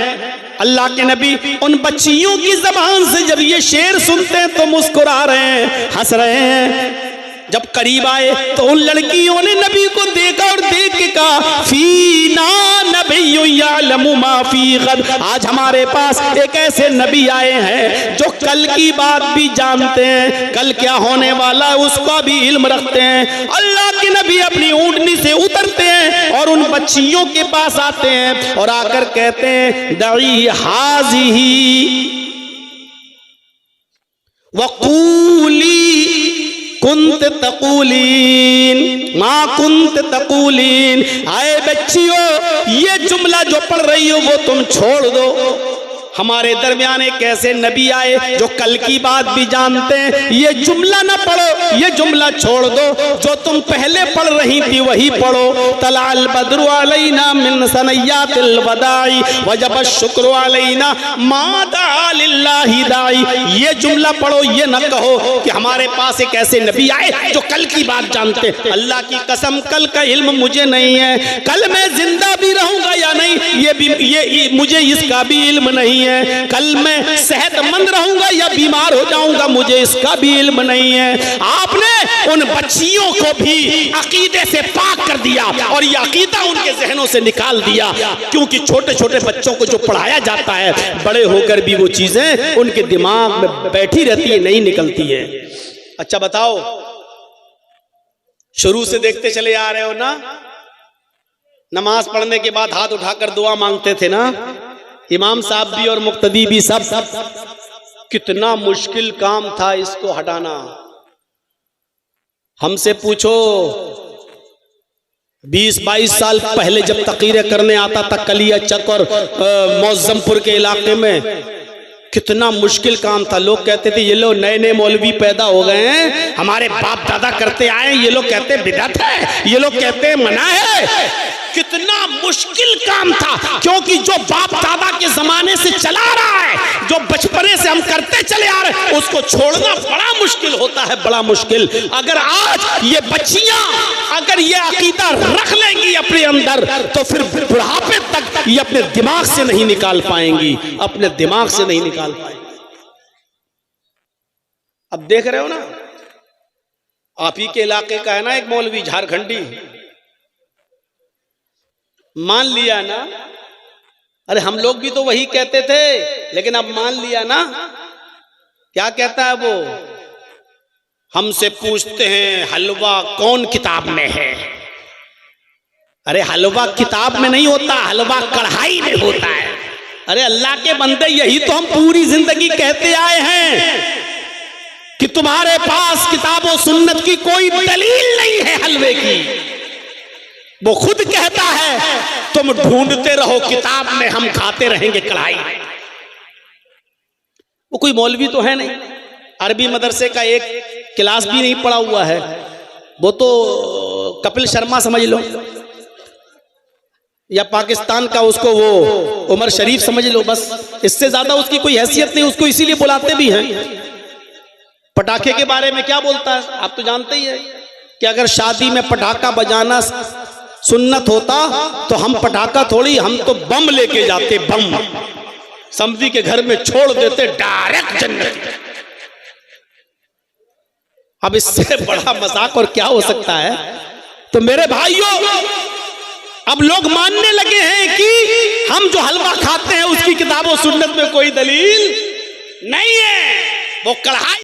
अल्लाह के नबी उन बच्चियों की जबान से जब ये शेर सुनते हैं तो मुस्कुरा रहे हैं, हंस रहे हैं। जब करीब आए तो उन लड़कियों ने नबी को देखा और देख के कहा फीना नबिय्युन यअलमु मा फी गद। आज हमारे पास एक ऐसे नबी आए हैं जो कल की बात भी जानते हैं, कल क्या होने वाला है उसका भी इल्म रखते हैं। अल्लाह के नबी अपनी ऊंटनी से उतरते हैं और उन बच्चियों के पास आते हैं और आकर कहते हैं दई हाज़िही वक़ूली कुंत तकूलीन माँ कुंत तकूलीन। आए बच्चियों, ये जुमला जो पढ़ रही हो वो तुम छोड़ दो। हमारे दरमियान एक ऐसे नबी आए जो कल की बात भी जानते हैं, ये जुमला ना पढ़ो, ये जुमला छोड़ दो, जो तुम पहले पढ़ रही थी वही पढ़ो। तलाल बद्रु अलैना मिन सनय्यातिल वदाई वजब शुक्र अलैना मादा लिल्लाहि दाई। ये जुमला पढ़ो, ये न कहो कि हमारे पास एक ऐसे नबी आए जो कल की बात जानते हैं। अल्लाह की कसम कल का इल्म मुझे नहीं है, कल मैं जिंदा भी रहूंगा या नहीं ये मुझे इसका भी इल्म नहीं है, कल मैं सेहतमंद रहूंगा या बीमार हो जाऊंगा मुझे इसका भी इल्म नहीं है। आपने उन बच्चियों को भी अकीदे से पाक कर दिया और ये अकीदा उनके जहनों से निकाल दिया, क्योंकि छोटे छोटे बच्चों को जो पढ़ाया जाता है बड़े होकर भी वो चीजें उनके दिमाग में बैठी रहती है, नहीं निकलती है। अच्छा बताओ, शुरू से देखते चले आ रहे हो ना, नमाज पढ़ने के बाद हाथ उठाकर दुआ मांगते थे ना, इमाम साहब भी और मुक्तदी भी सब। कितना मुश्किल काम था इसको हटाना। हमसे पूछो 20-22 साल पहले जब तकीरें करने आता था कलिया चक और मौजमपुर के इलाके में, कितना मुश्किल काम था। लोग कहते थे ये लोग नए नए मौलवी पैदा हो गए हैं, हमारे बाप दादा करते आए, ये लोग कहते बिदअत है, ये लोग कहते मना है। कितना मुश्किल काम था, क्योंकि जो बाप दादा के जमाने से चला रहा है, जो बचपने से हम करते चले आ रहे हैं, उसको छोड़ना बड़ा मुश्किल होता है, बड़ा मुश्किल। अगर आज ये बच्चियां अगर ये अकीदा रख लेंगी अपने अंदर तो फिर बुढ़ापे तक ये अपने दिमाग से नहीं निकाल पाएंगी, अपने दिमाग से नहीं निकाल पाएंगी। अब देख रहे हो ना, आप ही के इलाके का है ना एक मौलवी झारखंडी, मान लिया ना। अरे हम लोग भी तो वही कहते थे, लेकिन अब मान लिया ना। क्या कहता है वो? हमसे पूछते हैं हलवा कौन किताब में है। अरे हलवा किताब में नहीं होता, हलवा कढ़ाई में होता है। अरे अल्लाह के बंदे, यही तो हम पूरी जिंदगी कहते आए हैं कि तुम्हारे पास किताब और सुन्नत की कोई दलील नहीं है हलवे की। वो खुद कहता है तुम ढूंढते रहो किताब में, हम खाते रहेंगे कढ़ाई। वो कोई मौलवी तो है नहीं, अरबी मदरसे का एक क्लास भी नहीं पढ़ा हुआ है, वो तो कपिल शर्मा समझ लो, या पाकिस्तान का उसको वो उमर शरीफ समझ लो, बस इससे ज्यादा उसकी कोई हैसियत नहीं। उसको इसीलिए बुलाते भी हैं। पटाखे के बारे में क्या बोलता है आप तो जानते ही है कि अगर शादी में पटाखा बजाना सुन्नत होता तो हम पटाखा थोड़ी, हम तो बम लेके जाते, बम समधी के घर में छोड़ देते, डायरेक्ट जन्नत। अब इससे बड़ा मजाक और क्या हो सकता है। तो मेरे भाइयों, अब लोग मानने लगे हैं कि हम जो हलवा खाते हैं उसकी किताबों सुन्नत में कोई दलील नहीं है, वो कढ़ाई